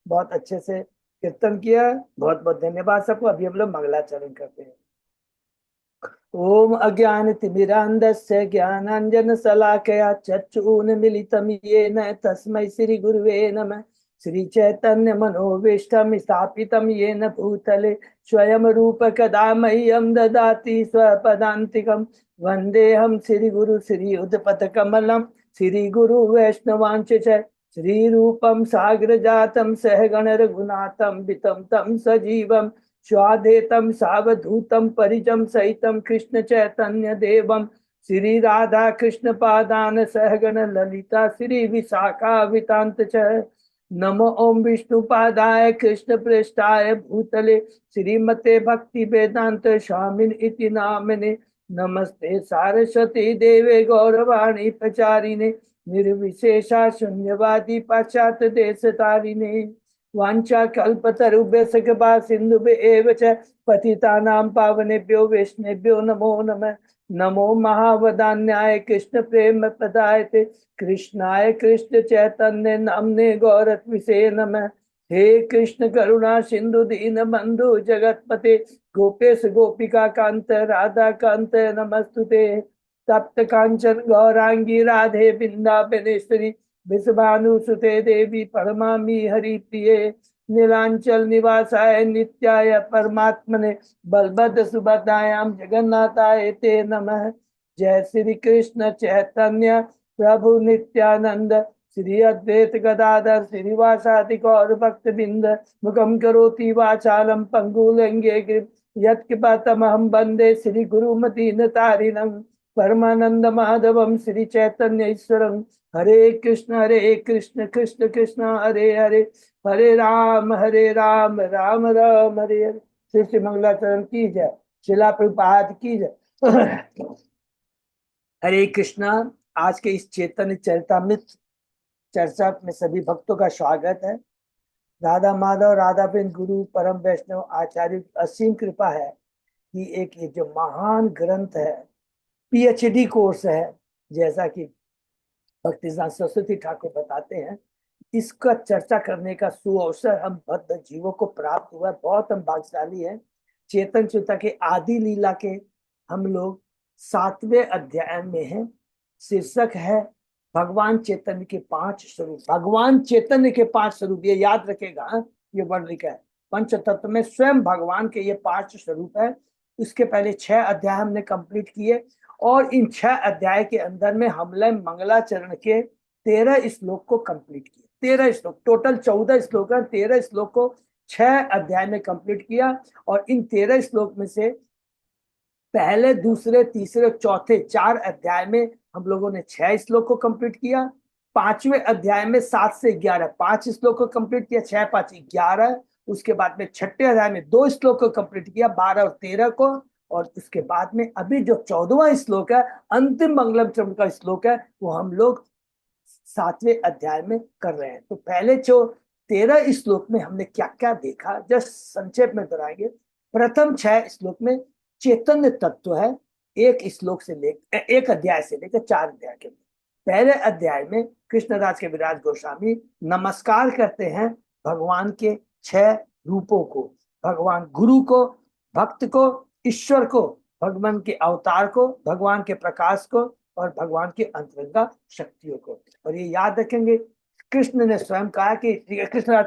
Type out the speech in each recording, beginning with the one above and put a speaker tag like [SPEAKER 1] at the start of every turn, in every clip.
[SPEAKER 1] बहुत अच्छे से कीर्तन किया। बहुत बहुत धन्यवाद सबको। अभी हम लोग मंगलाचरण करते हैं। ओम अज्ञानतिमिरान्धस्य ज्ञानाञ्जनशलाकया चक्षुरुन्मीलितं येन तस्मै श्रीगुरुवे नमः। श्रीचैतन्यमनोभीष्टं स्थापितं येन भूतले स्वयं रूप कदा मह्यं ददाति स्वपदान्तिकं। वन्देऽहं श्रीगुरु श्रीयुतपथकमलं श्रीगुरु वैष्णवांश्च श्रीरूपं साग्रजातं सहगण रघुनाथं वितं तं सजीवं स्वादेतं सावधूतं परिजं सहितं कृष्ण चैतन्य देवं श्री राधा कृष्ण पादान सहगण ललिता श्री विशाखा वितांत च। नमो ओम विष्णुपादाय कृष्ण प्रेष्ठाय भूतले श्रीमते भक्ति वेदांत स्वामिन इति नामिने। नमस्ते सारस्वती देवे गौरवाणी प्रचारिणे निर्विशेषा शून्यवादी पाश्चात्य देश तारिणे। वाञ्छा कल्पतरुभ्यश्च कृपा सिन्धुभ्येव च पतितानां पावनेभ्यो वैष्णवेभ्यो नमो नमः। नमो महावदान्याय कृष्ण प्रेम प्रदायते कृष्णाय कृष्ण चैतन्य नामने गौरत्विषे नमः। हे कृष्ण करुणा सिंधु दीन बंधु जगतपते गोपेश गोपिका कांत राधा कांत नमस्तुते। तप्त कांचन गौरांगी राधे वृंदावनेश्वरी विषभानुसुते देवी परमामि हरिप्रिये। नीलांचल निवासाय नित्याय परमात्मने बलभद्र सुभद्रायां जगन्नाथाय ते नमः। जय श्री कृष्ण चैतन्य प्रभु नित्यानंद श्री अद्वैत गदाधर श्रीवासादि गौर भक्त बिंद मुखम करोति वाचालम पंगुलंगे यत्कृपातमहं वंदे श्री गुरुमतीन तारिणं परमानंद माधवम श्री चैतन्य ईश्वरं। हरे कृष्ण कृष्ण कृष्ण हरे हरे हरे राम राम राम हरे हरे। श्री श्री मंगलाचरण की जय। शिला प्रभुपाद की जय। हरे कृष्णा। आज के इस चैतन्य चरितामृत चर्चा में सभी भक्तों का स्वागत है। राधा माधव राधा बिन गुरु परम वैष्णव आचार्य असीम कृपा है कि एक ये जो महान ग्रंथ है, पीएचडी कोर्स है, जैसा कि भक्तिदास सरस्वती ठाकुर बताते हैं, इसका चर्चा करने का सुअवसर हम बद्ध जीवों को प्राप्त हुआ। बहुत हम भाग्यशाली हैं। चेतन चेता के आदि लीला के हम लोग 7वें अध्याय में हैं। शीर्षक है भगवान चैतन्य के 5 स्वरूप। भगवान चैतन्य के 5 स्वरूप, ये याद रखेगा। ये वर्ण लिखा है पंच तत्व में स्वयं भगवान के ये 5 स्वरूप है। इसके पहले 6 अध्याय हमने कंप्लीट किए और इन 6 अध्याय के अंदर में हमने मंगलाचरण के 13 श्लोक को कंप्लीट किया। 13 श्लोक, टोटल 14 श्लोक है। 13 श्लोक को 6 अध्याय में कंप्लीट किया और इन 13 श्लोक में से पहले दूसरे तीसरे चौथे 4 अध्याय में हम लोगों ने 6 श्लोक को कंप्लीट किया। 5वें अध्याय में 7 से 11 5 श्लोक को कंप्लीट किया। 6 5 11। उसके बाद में 6ठे अध्याय में 2 श्लोक को कंप्लीट किया, 12 और 13 को। और उसके बाद में अभी जो 14वां श्लोक है, अंतिम मंगलम चरण का श्लोक है, वो हम लोग 7वें अध्याय में कर रहे हैं। तो पहले जो 13 श्लोक में हमने क्या क्या देखा, जस्ट संक्षेप में दोहराएंगे। प्रथम 6 श्लोक में चैतन्य तत्व है। एक अध्याय से लेकर 4 अध्याय के पहले अध्याय में कृष्णदास के विराज गोस्वामी नमस्कार करते हैं भगवान के 6 रूपों को, भगवान गुरु को, भक्त को, ईश्वर को, भगवान के अवतार को, भगवान के प्रकाश को और भगवान के अंतरंगा शक्तियों को। और ये याद रखेंगे, कृष्ण ने स्वयं कहा कि कृष्णदास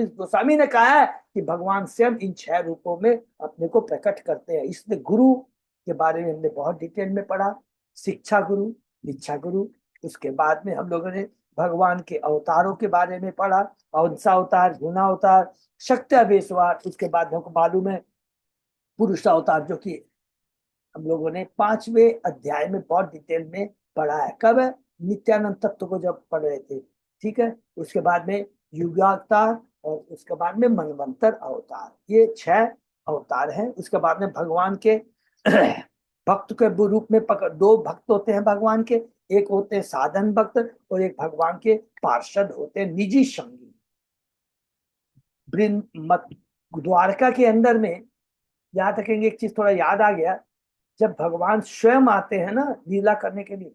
[SPEAKER 1] गोस्वामी ने कहा है कि भगवान स्वयं इन 6 रूपों में अपने को प्रकट करते हैं। इसलिए गुरु के बारे में हमने बहुत डिटेल में पढ़ा। शिक्षा गुरु, दीक्षा गुरु। उसके बाद में हम लोगों ने भगवान के अवतारों के बारे में पढ़ा। अंशावतार, गुणावतार, शक्त्यावेशवार। उसके बाद हमको मालूम है पुरुषावतार, जो कि हम लोगों ने 5वें अध्याय में बहुत डिटेल में पढ़ा है। कब है? नित्यानंद तत्व को जब पढ़ रहे थे। ठीक है। उसके बाद में युगावतार और उसके बाद में मनवंतर अवतार। ये 6 अवतार हैं। उसके बाद में भगवान के भक्त के रूप में 2 भक्त होते हैं भगवान के। एक होते हैं साधन भक्त और एक भगवान के पार्षद होते हैं, निजी संगी। द्वारका के अंदर में याद रखेंगे, एक चीज थोड़ा याद आ गया। जब भगवान स्वयं आते हैं ना लीला करने के लिए,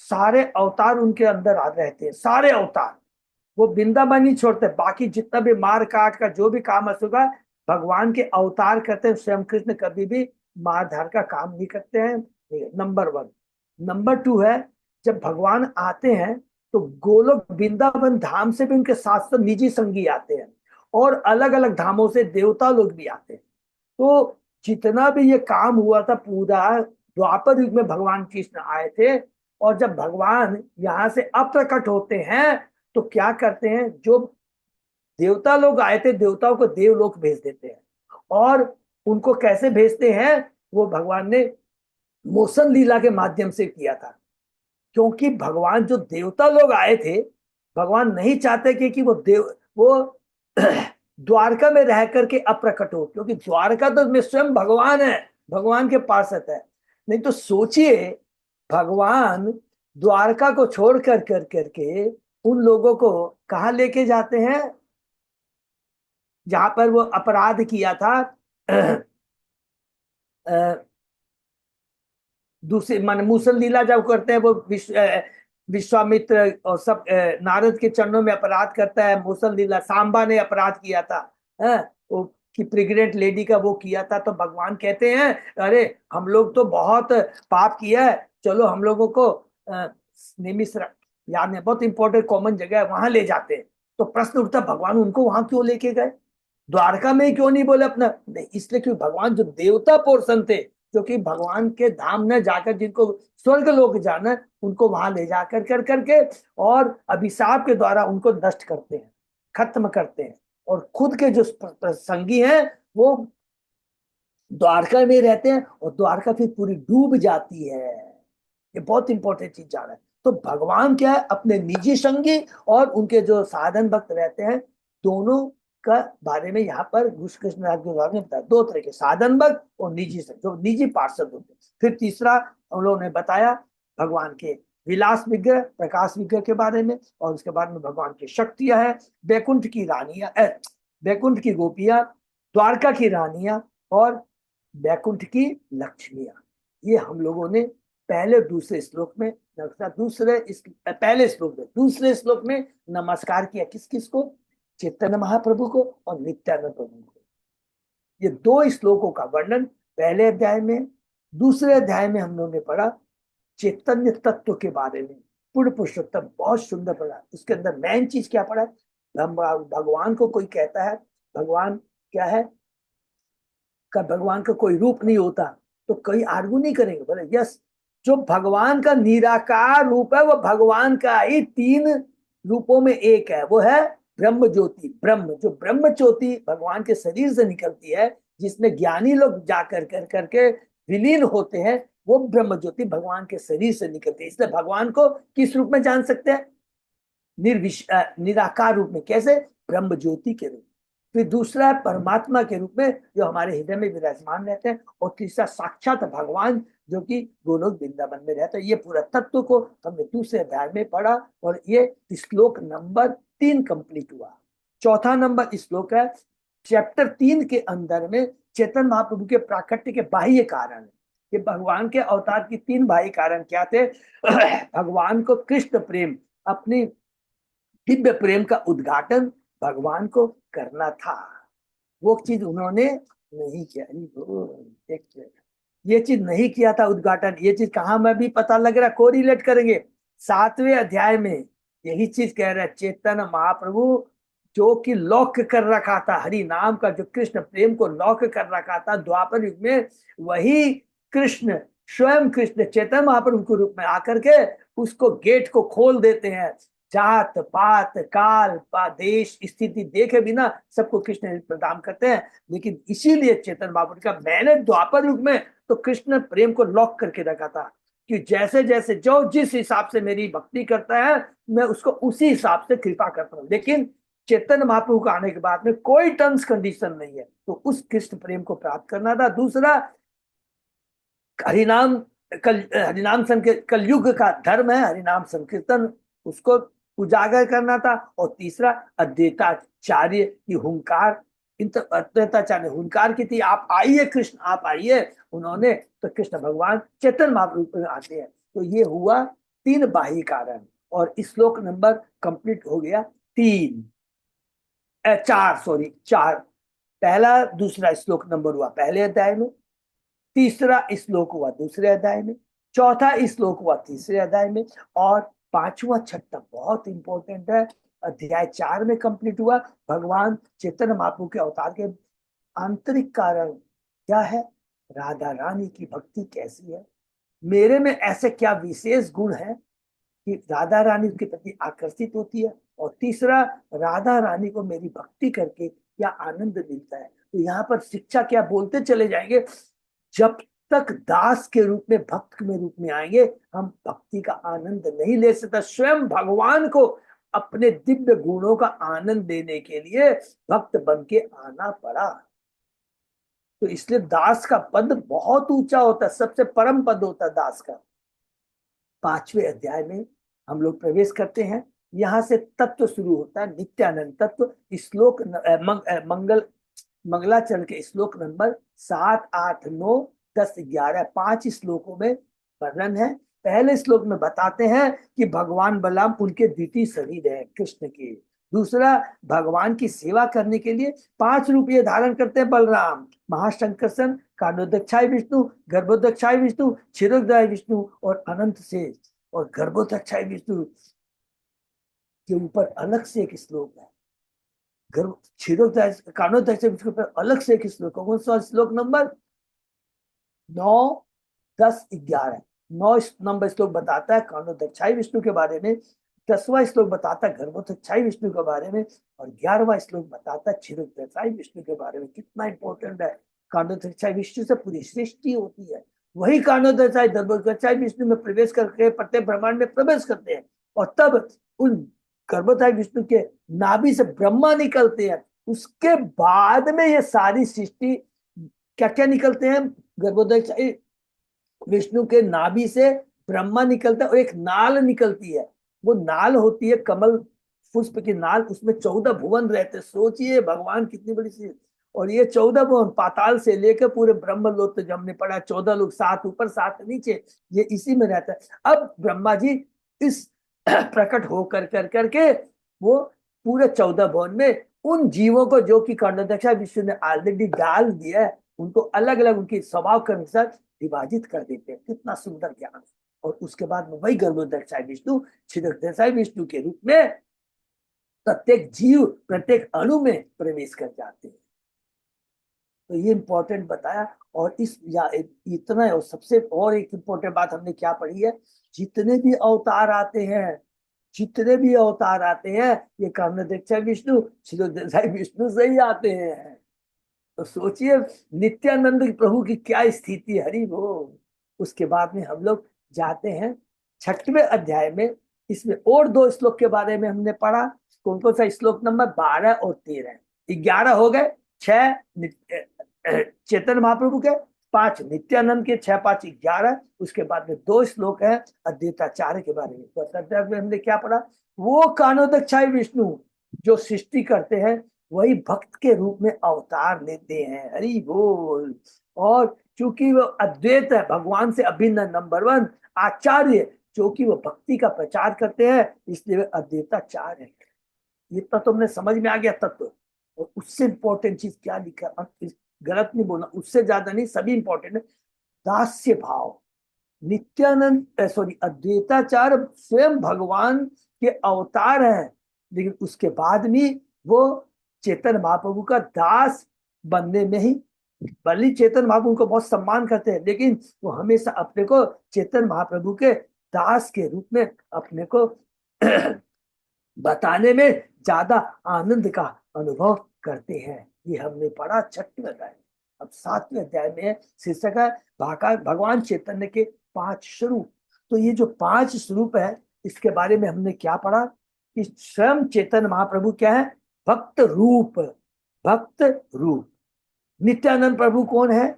[SPEAKER 1] सारे अवतार उनके अंदर आ रहते हैं। सारे अवतार वो वृंदावन ही छोड़ते, बाकी जितना भी मार काट का जो भी काम होगा, भगवान के अवतार करते हैं, स्वयं कृष्ण कभी भी मारधार का काम नहीं करते हैं। Number one. नंबर टू है, जब भगवान आते हैं तो गोलोक वृंदावन धाम से भी उनके साथ साथ निजी संगी आते हैं, और अलग अलग धामों से देवता लोग भी आते हैं। तो जितना भी ये काम हुआ था पूरा, द्वापर युग में भगवान कृष्ण आए थे, और जब भगवान यहाँ से अप्रकट होते हैं तो क्या करते हैं, जो देवता लोग आए थे देवताओं को देवलोक भेज देते हैं। और उनको कैसे भेजते हैं, वो भगवान ने मोशन लीला के माध्यम से किया था। क्योंकि भगवान जो देवता लोग आए थे, भगवान नहीं चाहते कि वो द्वारका में रह करके अप्रकट हो, क्योंकि द्वारका तो में स्वयं भगवान है, भगवान के पास है। नहीं तो सोचिए, भगवान द्वारका को छोड़ करके उन लोगों को कहाँ लेके जाते हैं, जहां पर वो अपराध किया था। दूसरे मान मूसल लीला जब करते हैं, वो विश्वामित्र और सब नारद के चरणों में अपराध करता है। मूसल लीला सांबा ने अपराध किया था, है वो कि प्रेग्नेंट लेडी का वो किया था। तो भगवान कहते हैं, अरे हम लोग तो बहुत पाप किया है, चलो हम लोगों को निमिश्र, याद है बहुत इंपॉर्टेंट कॉमन जगह है, वहां ले जाते हैं। तो प्रश्न उठता, भगवान उनको वहां क्यों लेके गए, द्वारका में क्यों नहीं बोले अपना? नहीं, इसलिए क्योंकि भगवान जो देवता पोर्शन थे, क्योंकि भगवान के धाम में जाकर जिनको स्वर्ग लोक जाना है, उनको वहां ले जाकर कर करके और अभिशाप के द्वारा उनको नष्ट करते हैं, खत्म करते हैं। और खुद के जो संगी हैं वो द्वारका में रहते हैं, और द्वारका फिर पूरी डूब जाती है। ये बहुत इंपॉर्टेंट चीज जा रहा है। तो भगवान क्या है, अपने निजी संगी और उनके जो साधन भक्त रहते हैं, दोनों का बारे में यहाँ पर कृष्ण राज के बारे में बताया। दो तरह के साधन भक्त और निजी संग, जो निजी पार्षद होते हैं। फिर तीसरा हम लोगों ने बताया भगवान के विलास विग्रह, प्रकाश विग्रह के बारे में, और उसके बाद में भगवान की शक्तियां हैं, बैकुंठ की रानियां, बैकुंठ की गोपियां, द्वारका की रानियां, और बैकुंठ की लक्ष्मियां। ये हम लोगों ने पहले दूसरे श्लोक में, पहले श्लोक में दूसरे श्लोक में नमस्कार किया। किस किस को? चैतन्य महाप्रभु को और नित्यानंद प्रभु को। ये दो श्लोकों का वर्णन पहले अध्याय में। दूसरे अध्याय में हम लोगों ने पढ़ा चैतन्य तत्व के बारे में, पूर्ण पुरुषोत्तम, बहुत सुंदर पढ़ा। उसके अंदर मेन चीज क्या पढ़ा? भगवान को कोई कहता है भगवान क्या है, का भगवान का कोई रूप नहीं होता, तो कोई आर्गू नहीं करेंगे, बोले यस, जो भगवान का निराकार रूप है वो भगवान का ही तीन रूपों में एक है, वो है ब्रह्म ज्योति। ब्रह्म, जो ब्रह्म ज्योति भगवान के शरीर से निकलती है, जिसमें ज्ञानी लोग जाकर कर करके विलीन होते हैं, वो ब्रह्म ज्योति भगवान के शरीर से निकलती है। इसलिए भगवान को किस रूप में जान सकते हैं? निराकार रूप में। कैसे? ब्रह्म ज्योति के रूप में। फिर दूसरा है परमात्मा के रूप में, जो हमारे हृदय में विराजमान रहते हैं। और तीसरा साक्षात भगवान, जो कि गोलोक वृंदावन में रहता है। ये पूरा तत्व को हमने दूसरे अध्याय में पढ़ा, और ये श्लोक नंबर 3 कंप्लीट हुआ। चौथा नंबर श्लोक है चैप्टर 3 के अंदर में, चैतन्य महाप्रभु के प्राकट्य के बाह्य कारण। ये भगवान के अवतार की 3 बाह्य कारण क्या थे? भगवान को कृष्ण प्रेम, अपनी दिव्य प्रेम का उद्घाटन भगवान को करना था। वो चीज उन्होंने नहीं किया। ये चीज नहीं किया था उद्घाटन। ये चीज कहाँ में भी पता लग रहा है, कोरिलेट करेंगे 7वें अध्याय में यही चीज कह रहा है। चैतन्य महाप्रभु जो कि लॉक कर रखा था हरि नाम का, जो कृष्ण प्रेम को लॉक कर रखा था द्वापर युग में, वही कृष्ण, स्वयं कृष्ण चैतन्य महाप्रभु के रूप में आकर के उसको गेट को खोल देते हैं। जात पात काल देश स्थिति देखे बिना सबको कृष्ण प्रदान करते हैं। लेकिन इसीलिए चैतन्य महाप्रभु का, मैंने द्वापर युग में तो कृष्ण प्रेम को लॉक करके रखा था कि जैसे जैसे जो जिस हिसाब से मेरी भक्ति करता है, मैं उसको उसी हिसाब से कृपा करता हूँ। लेकिन चैतन्य महाप्रभु का आने के बाद में कोई टर्म्स कंडीशन नहीं है, तो उस कृष्ण प्रेम को प्राप्त करना था। दूसरा हरिनाम, हरिनाम कलयुग का धर्म है हरिनाम संकीर्तन, उसको उजागर करना था। और तीसरा अद्वैताचार्य की हुंकार, अद्वैताचार्य हुंकार की थी, आप आइए कृष्ण आप आइए। उन्होंने तो कृष्ण भगवान चैतन्य महाप्रभु में आते हैं। तो ये हुआ 3 बाह्य कारण, और श्लोक नंबर कंप्लीट हो गया। तीन, चार, सॉरी, चार। पहला दूसरा श्लोक नंबर हुआ पहले अध्याय में, तीसरा श्लोक हुआ दूसरे अध्याय में, चौथा श्लोक हुआ तीसरे अध्याय में, और पांचवा छठा बहुत इंपॉर्टेंट है, अध्याय 4 में कंप्लीट हुआ। भगवान चैतन्य महाप्रभु के अवतार के आंतरिक कारण क्या है, राधा रानी की भक्ति कैसी है, मेरे में ऐसे क्या विशेष गुण है कि राधा रानी के प्रति आकर्षित होती है, और तीसरा, राधा रानी को मेरी भक्ति करके क्या आनंद मिलता है। तो यहाँ पर शिक्षा क्या बोलते चले जाएंगे, जब तक दास के रूप में, भक्त में रूप में आएंगे, हम भक्ति का आनंद नहीं ले सकते। स्वयं भगवान को अपने दिव्य गुणों का आनंद देने के लिए भक्त बन के आना पड़ा। तो इसलिए दास का पद बहुत ऊंचा होता है, सबसे परम पद होता है दास का। 5वें अध्याय में हम लोग प्रवेश करते हैं। यहाँ से तत्व शुरू होता है, नित्यानंद तत्व। श्लोक मंगलाचरण के श्लोक नंबर 7, 8, 9, 10, 11, 5 श्लोकों में वर्णन है। पहले श्लोक में बताते हैं कि भगवान बलराम उनके द्वितीय शरीर है कृष्ण के। दूसरा, भगवान की सेवा करने के लिए 5 रूपये धारण करते हैं बलराम, महाशंकरसन, कानोदक्षाय विष्णु, गर्भोदक्षाय विष्णु, क्षीरोदय विष्णु और अनंत शेष। और गर्भोदक्षाय विष्णु के ऊपर अलग से एक श्लोक है, गर्भ क्षीरोदय कानोदक्षाय विष्णु के ऊपर अलग से एक श्लोक है। कौन सा श्लोक नंबर 9, 10, 11। 9 नंबर श्लोक बताता है कानोदक्षाय विष्णु के बारे में, 10वां श्लोक बताता है गर्भोदक्षाय विष्णु के बारे में, और 11वां श्लोक बताता है क्षीरोदक्षाय विष्णु के बारे में। कितना इंपॉर्टेंट है, कानोदक्षाय विष्णु से पूरी सृष्टि होती है, वही कानोदक्षाय गर्भोदक्षाय विष्णु में प्रवेश करके प्रत्येक ब्रह्मांड में प्रवेश करते हैं, और तब उन गर्भोदक्षाय विष्णु के नाभि से ब्रह्मा निकलते हैं। उसके बाद में ये सारी सृष्टि क्या क्या निकलते हैं, गर्भोदक्षाय विष्णु के नाभि से ब्रह्मा निकलता है, और एक नाल निकलती है, वो नाल होती है कमल पुष्प की नाल, उसमें 14 भुवन रहते। सोचिए भगवान कितनी बड़ी चीज। और ये 14 भुवन पाताल से लेकर पूरे ब्रह्मलोक तक हमने पढ़ा, 14 लोग, 7 ऊपर 7 नीचे, ये इसी में रहता है। अब ब्रह्मा जी इस प्रकट होकर कर करके वो पूरे 14 भुवन में उन जीवों को, जो कि कानोदक्षाय विष्णु ने ऑलरेडी डाल दिया है, उनको अलग अलग उनके स्वभाव के अनुसार विभाजित कर देते हैं। कितना सुंदर ज्ञान। और उसके बाद में वही गर्भोदक्षाय विष्णु क्षीरोदक्षाय विष्णु के रूप में प्रत्येक जीव, प्रत्येक अणु में प्रवेश कर जाते हैं। तो ये इंपॉर्टेंट बताया। और इस या इतना है। और सबसे और एक इंपॉर्टेंट बात हमने क्या पढ़ी है, जितने भी अवतार आते हैं, जितने भी अवतार आते हैं, ये कामोदक्षाय विष्णु क्षीरोदक्षाय विष्णु से ही आते हैं। तो सोचिए नित्यानंद प्रभु की क्या स्थिति, हरि बोल। उसके बाद में हम लोग जाते हैं 6वें अध्याय में। इसमें और 2 श्लोक के बारे में हमने पढ़ा। कौन कौन सा श्लोक नंबर 12 और 13, 11 हो गए, 6 चैतन्य महाप्रभु के, 5 नित्यानंद के, 6, 5, 11। उसके बाद में 2 श्लोक है अद्वैताचार्य के बारे में। तो अध्याय में हमने क्या पढ़ा, वो कानोदक्षाय विष्णु जो सृष्टि करते हैं, वही भक्त के रूप में अवतार लेते हैं, हरि बोल। और चूंकि वो अद्वैत है, भगवान से अभिन्न नंबर 1 आचार्य, जो कि वो भक्ति का प्रचार करते हैं, इसलिए वे अद्वैताचार्य है। इतना तो हमने समझ में आ गया तत्व। और उससे इंपॉर्टेंट चीज क्या लिखा, गलत नहीं बोलना, उससे ज्यादा नहीं, सभी इंपॉर्टेंट है। दास्य भाव, नित्यानंद सॉरी अद्वैताचार्य स्वयं भगवान के अवतार हैं, लेकिन उसके बाद भी वो चैतन्य महाप्रभु का दास बनने में ही, भले चैतन्य महाप्रभु को बहुत सम्मान करते हैं, लेकिन वो हमेशा अपने को चैतन्य महाप्रभु के दास के रूप में अपने को बताने में ज्यादा आनंद का अनुभव करते हैं। ये हमने पढ़ा 6वें अध्याय। अब 7वें अध्याय में शीर्षक है भगवान चैतन्य के 5 स्वरूप। तो ये जो 5 स्वरूप है, इसके बारे में हमने क्या पढ़ा कि स्वयं चैतन्य महाप्रभु क्या है, भक्त रूप, भक्त रूप। नित्यानंद प्रभु कौन है,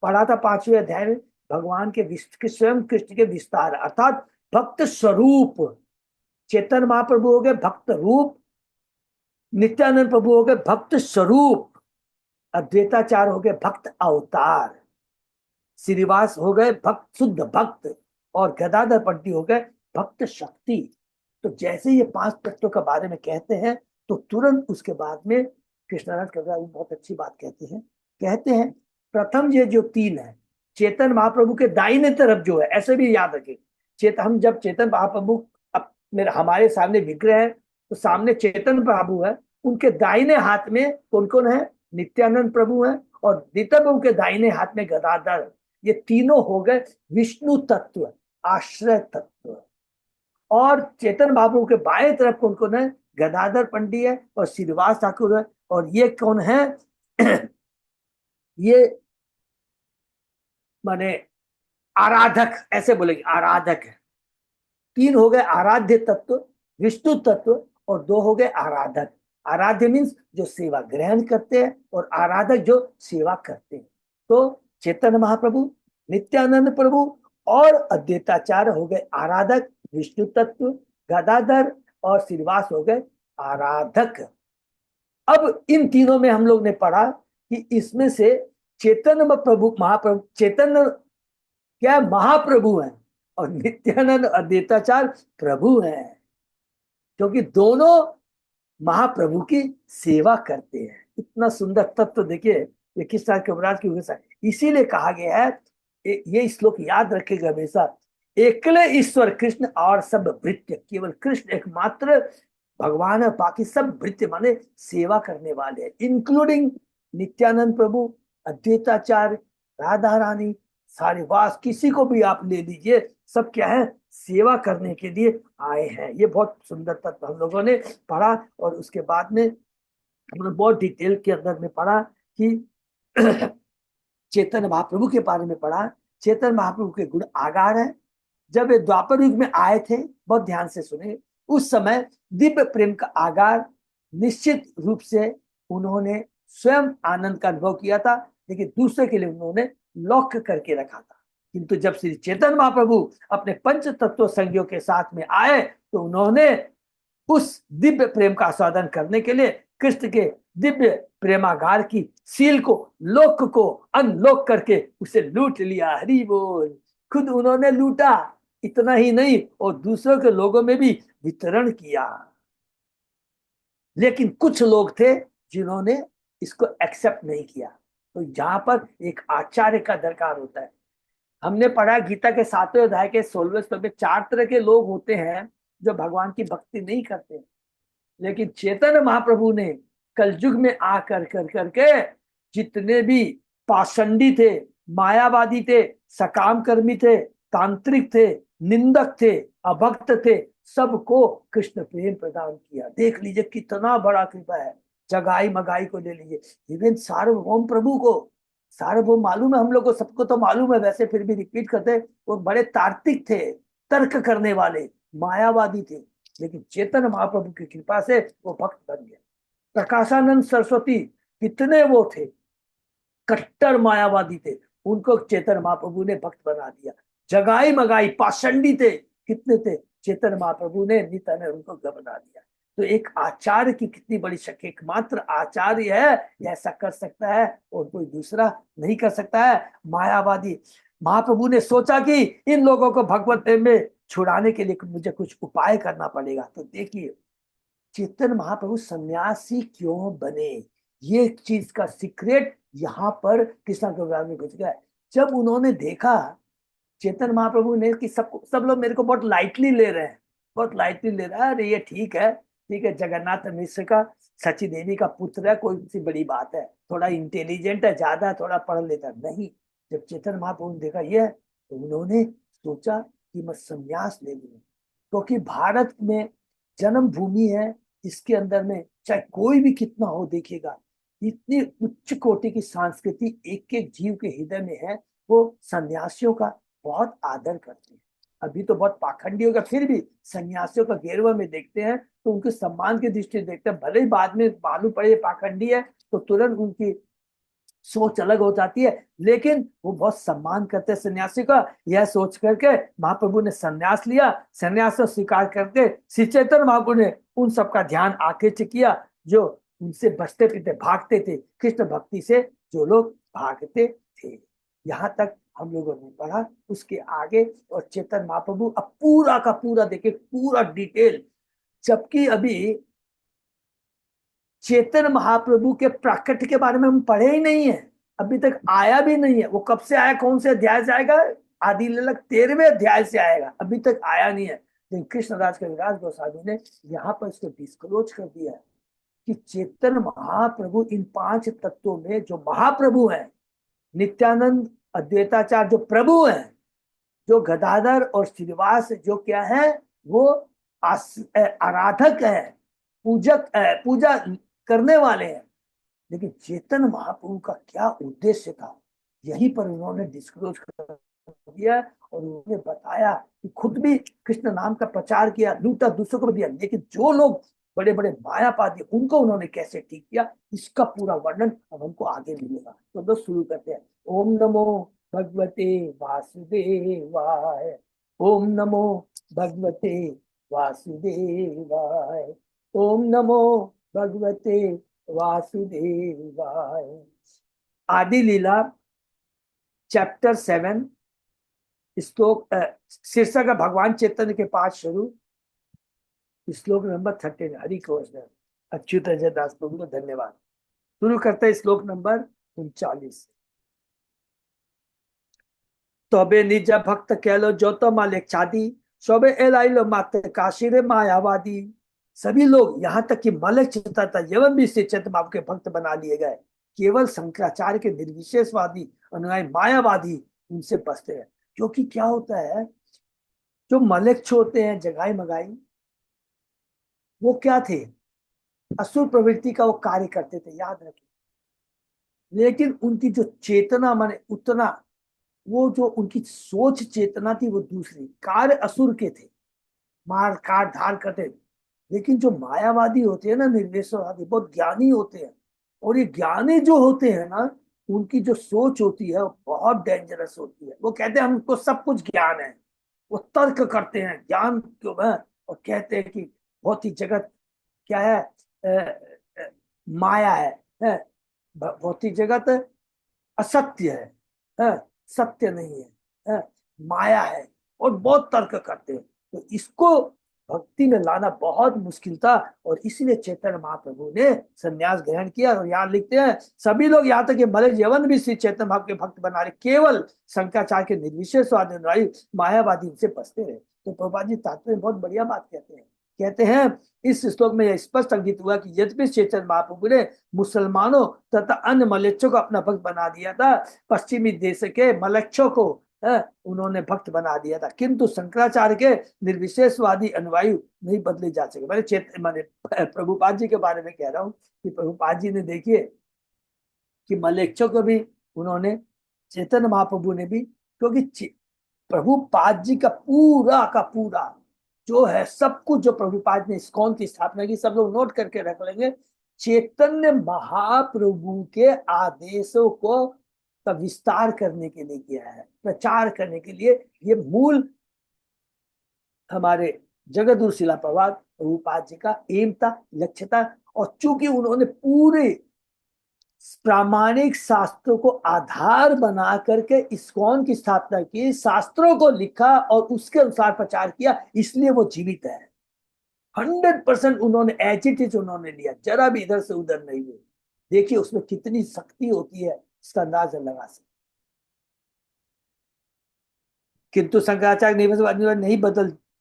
[SPEAKER 1] पढ़ा था 5वें अध्याय में, भगवान के स्वयं कृष्ण के विस्तार अर्थात भक्त स्वरूप। चैतन्य महाप्रभु हो गए भक्त रूप, नित्यानंद प्रभु हो गए भक्त स्वरूप, अद्वैताचार्य हो गए भक्त अवतार, श्रीवास हो गए भक्त शुद्ध भक्त, और गदाधर पंडित हो गए भक्त शक्ति। तो जैसे ये 5 तत्वों के बारे में कहते हैं तो तुरंत उसके बाद में कृष्णदास कविराज बहुत अच्छी बात कहते हैं प्रथम ये जो 3 है, चेतन महाप्रभु के दाहिने तरफ जो है, ऐसे भी याद रखें, हम जब चेतन महाप्रभु अब मेरे हमारे सामने विग्रह है तो सामने चेतन प्रभु है, उनके दाहिने हाथ में कौन कौन है, नित्यानंद प्रभु है, और नित्य प्रभु के दाहिने हाथ में गदाधर। ये तीनों हो गए विष्णु तत्व, आश्रय तत्व। और चेतन महाप्रभु के बाएं तरफ कौन कौन है, गदाधर पंडित है और श्रीनिवास ठाकुर है। और ये कौन है ये माने आराधक, ऐसे बोलेंगे आराधक है। 3 हो गए आराध्य तत्व, विष्णु तत्व, और 2 हो गए आराधक। आराध्य मीन्स जो सेवा ग्रहण करते हैं और आराधक जो सेवा करते हैं। तो चेतन महाप्रभु, नित्यानंद प्रभु और अद्वैताचार्य हो गए आराधक, विष्णु तत्व, गदाधर और श्रीनिवास हो गए आराधक। अब इन तीनों में हम लोग ने पढ़ा कि इसमें से चेतन प्रभु महाप्रभु, चेतन क्या महाप्रभु है और नित्यानंद अद्वैताचार्य प्रभु है, क्योंकि दोनों महाप्रभु की सेवा करते हैं। इतना सुंदर तत्व देखिए ये किस तरह कविराज की वजह से इसीलिए कहा गया है। ये श्लोक याद रखेगा हमेशा, एकले ईश्वर कृष्ण और सब भृत्य, केवल कृष्ण एकमात्र भगवान है, बाकी सब भृत्य माने सेवा करने वाले हैं, इंक्लूडिंग नित्यानंद प्रभु, अद्वैताचार्य, राधा रानी, सारे वास, किसी को भी आप ले लीजिए, सब क्या है, सेवा करने के लिए आए हैं। ये बहुत सुंदर तत्व हम लोगों ने पढ़ा। और उसके बाद में हमने बहुत डिटेल के अंदर में पढ़ा कि चेतन महाप्रभु के बारे में पढ़ा। चेतन महाप्रभु के गुण आगार है। जब वे द्वापर युग में आए थे, बहुत ध्यान से सुने, उस समय दिव्य प्रेम का आगार निश्चित रूप से उन्होंने स्वयं आनंद का अनुभव किया था, लेकिन दूसरे के लिए उन्होंने लॉक करके रखा था। किंतु जब श्री चेतन महाप्रभु अपने पंच तत्व संज्ञों के साथ में आए तो उन्होंने उस दिव्य प्रेम का आस्वादन करने के लिए कृष्ण के दिव्य प्रेमागार की सील को, लोक को अनलॉक करके उसे लूट लिया। हरि बोल। खुद उन्होंने लूटा, इतना ही नहीं और दूसरों के लोगों में भी वितरण किया। लेकिन कुछ लोग थे जिन्होंने इसको एक्सेप्ट नहीं किया। तो जहां पर एक आचार्य का दरकार होता है। हमने पढ़ा गीता के 7वें अध्याय के 16वें श्लोक में 4 तरह के लोग होते हैं जो भगवान की भक्ति नहीं करते, लेकिन चेतन महाप्रभु ने कलयुग में आकर कर करके जितने भी पाषंडी थे, मायावादी थे, सकाम कर्मी थे, तांत्रिक थे, निंदक थे, अभक्त थे, सबको कृष्ण प्रेम प्रदान किया। देख लीजिए कितना बड़ा कृपा है। जगाई मगाई को ले लीजिए, इवन सार्वभौम प्रभु को, सार्वभौम मालूम है हम लोग को, सबको तो मालूम है, वैसे फिर भी रिपीट करते, वो बड़े तार्किक थे, तर्क करने वाले, मायावादी थे, लेकिन चेतन महाप्रभु की कृपा से वो भक्त बन गए। प्रकाशानंद सरस्वती कितने वो थे, कट्टर मायावादी थे, उनको चेतन महाप्रभु ने भक्त बना दिया। जगाई मगाई पाषंडी थे, कितने थे, चेतन महाप्रभु ने नित्य ने उनको बना दिया। तो एक आचार्य की कितनी बड़ी शक्ति, एकमात्र आचार्य है ऐसा कर सकता है और कोई दूसरा नहीं कर सकता है। मायावादी महाप्रभु ने सोचा कि इन लोगों को भगवत प्रेम में छुड़ाने के लिए मुझे कुछ उपाय करना पड़ेगा। तो देखिए चेतन महाप्रभु सन्यासी क्यों बने, ये चीज का सीक्रेट यहाँ पर कृष्णा कविराज में घुस गया। जब उन्होंने देखा चेतन महाप्रभु ने कि सब लोग मेरे को बहुत लाइटली ले रहे हैं, बहुत लाइटली ले रहा है, अरे ये ठीक है जगन्नाथ मिश्र का सची देवी का पुत्र है, कोई सी बड़ी बात है, थोड़ा इंटेलिजेंट है, ज्यादा थोड़ा पढ़ लेता नहीं। जब चेतन महाप्रभु ने देखा ये तो उन्होंने सोचा कि मैं संन्यास ले लूं, क्योंकि भारत में जन्म भूमि है, इसके अंदर में चाहे कोई भी कितना हो देखेगा, इतनी उच्च कोटि की संस्कृति एक एक जीव के हृदय में है, वो सन्यासियों का बहुत आदर करते हैं। अभी तो बहुत पाखंडी होगा, फिर भी सन्यासियों का गेरवा में देखते हैं तो उनके सम्मान की दृष्टि से देखते हैं। भले ही बाद में मालूम पड़े पाखंडी है तो तुरंत उनकी सोच अलग हो जाती है, लेकिन वो बहुत सम्मान करते हैं सन्यासी का। यह सोच करके महाप्रभु ने सन्यास लिया। सन्यास को स्वीकार करके श्री चैतन्य महाप्रभु ने उन सबका ध्यान आकृष्ट किया जो उनसे बचते पीते भागते थे, कृष्ण भक्ति से जो लोग भागते थे। यहाँ तक हम लोगों ने पढ़ा उसके आगे। और चेतन महाप्रभु अब पूरा का पूरा देखे, पूरा डिटेल, जबकि अभी चेतन महाप्रभु के प्राकट्य के बारे में हम पढ़े ही नहीं है, अभी तक आया भी नहीं है। वो कब से आया, कौन से अध्याय से आएगा? आदि लीला 13वें अध्याय से आएगा, अभी तक आया नहीं है। लेकिन कृष्णदास कविराज गोस्वामी ने यहाँ पर इसको डिस्क्लोज कर दिया है कि चेतन महाप्रभु इन 5 तत्वों में जो महाप्रभु हैं, नित्यानंद अद्वैताचार्य जो प्रभु हैं, जो गदाधर और श्रीवास जो क्या है, वो आराधक है, पूजक पूजा करने वाले हैं। लेकिन चेतन महाप्रभु का क्या उद्देश्य था, यहीं पर उन्होंने डिस्क्लोज कर दिया। और उन्होंने बताया कि खुद भी कृष्ण नाम का प्रचार किया, लूटा, दूसरों को दिया, लेकिन जो लोग बड़े बड़े मायापादी उनको उन्होंने कैसे ठीक किया, इसका पूरा वर्णन अब हमको आगे मिलेगा। तो दोस्त शुरू करते हैं। ओम नमो भगवते वासुदेवाय, ओम नमो भगवते वासुदेवाय, ओम नमो भगवते वासुदेवाय। आदि लीला चैप्टर 7 श्लोक शीर्षक है भगवान चैतन्य के पास शुरू, श्लोक नंबर 13। हरि कृष्ण अच्युत अजय दास प्रभु को धन्यवाद। शुरू करते हैं श्लोक नंबर 39। तबे निज भक्त कहलो जो तो मालिक चादी, सबे एलाइलो माते काशिरे मायावादी। सभी लोग यहाँ तक कि मलक चिता यवन भी से चैतन्य बाबू के भक्त बना लिए गए। केवल शंकराचार्य के निर्विशेषवादी अनुयायी मायावादी उनसे बचते हैं। क्योंकि क्या होता है, जो मलक्ष होते हैं जगाई मगाई, वो क्या थे, असुर प्रवृत्ति का वो कार्य करते थे, याद रखें। लेकिन उनकी जो चेतना माने उतना, वो जो उनकी सोच चेतना थी वो दूसरी, कार्य असुर के थे, मार काट धार करते। लेकिन जो मायावादी होते हैं ना, निर्देशवादी, बहुत ज्ञानी होते हैं। और ये ज्ञानी जो होते हैं ना, उनकी जो सोच होती है वो बहुत डेंजरस होती है। वो कहते हैं हमको सब कुछ ज्ञान है, वो तर्क करते हैं ज्ञान क्यों है, और कहते हैं कि भौतिक जगत क्या है, माया है, भौतिक जगत असत्य है, सत्य नहीं है, माया है, और बहुत तर्क करते हैं। तो इसको भक्ति में लाना बहुत मुश्किल था, और इसलिए चैतन्य महाप्रभु ने संन्यास ग्रहण किया। और यहाँ लिखते हैं सभी लोग, यहाँ तक कि मलय यवन भी श्री चैतन्य महाप्रभु के भक्त बना रहे, केवल शंकराचार्य के निर्विशेषवादी अनुयायी मायावादी उनसे बचते रहे। तो प्रभुपाद जी तात्पर्य बहुत बढ़िया बात कहते हैं इस श्लोक में यह स्पष्ट अंकित हुआ कि यद्यपि चैतन्य महाप्रभु ने मुसलमानों तथा अन्य मलेच्छों को अपना भक्त बना दिया था, पश्चिमी देश के मलच्छों को उन्होंने भक्त बना दिया था, किंतु शंकराचार्य के निर्विशेषवादी अनुयायी नहीं बदले जा सके। मैंने प्रभुपाद जी के बारे में कह रहा हूँ कि प्रभुपाद जी ने देखिए कि मलेच्छों को भी उन्होंने, चैतन्य महाप्रभु ने भी, क्योंकि प्रभुपाद जी का पूरा जो है सब कुछ, जो प्रभुपाद ने इस्कॉन की स्थापना की, सब लोग नोट करके रख लेंगे, चैतन्य महाप्रभु के आदेशों को का विस्तार करने के लिए किया है, प्रचार करने के लिए। ये मूल हमारे जगतगुरु शिला प्रभात प्रभुपाद जी का एम था, लक्ष्य था। और चूंकि उन्होंने पूरे प्रामाणिक शास्त्रों को आधार बना करके इस्कॉन की स्थापना की, शास्त्रों को लिखा और उसके अनुसार प्रचार किया, इसलिए वो जीवित है। 100% उन्होंने एज इट इज उन्होंने लिया, जरा भी इधर से उधर नहीं हुए। देखिए उसमें कितनी शक्ति होती है, इसका अंदाजा लगा सकते। किंतु शंकराचार्य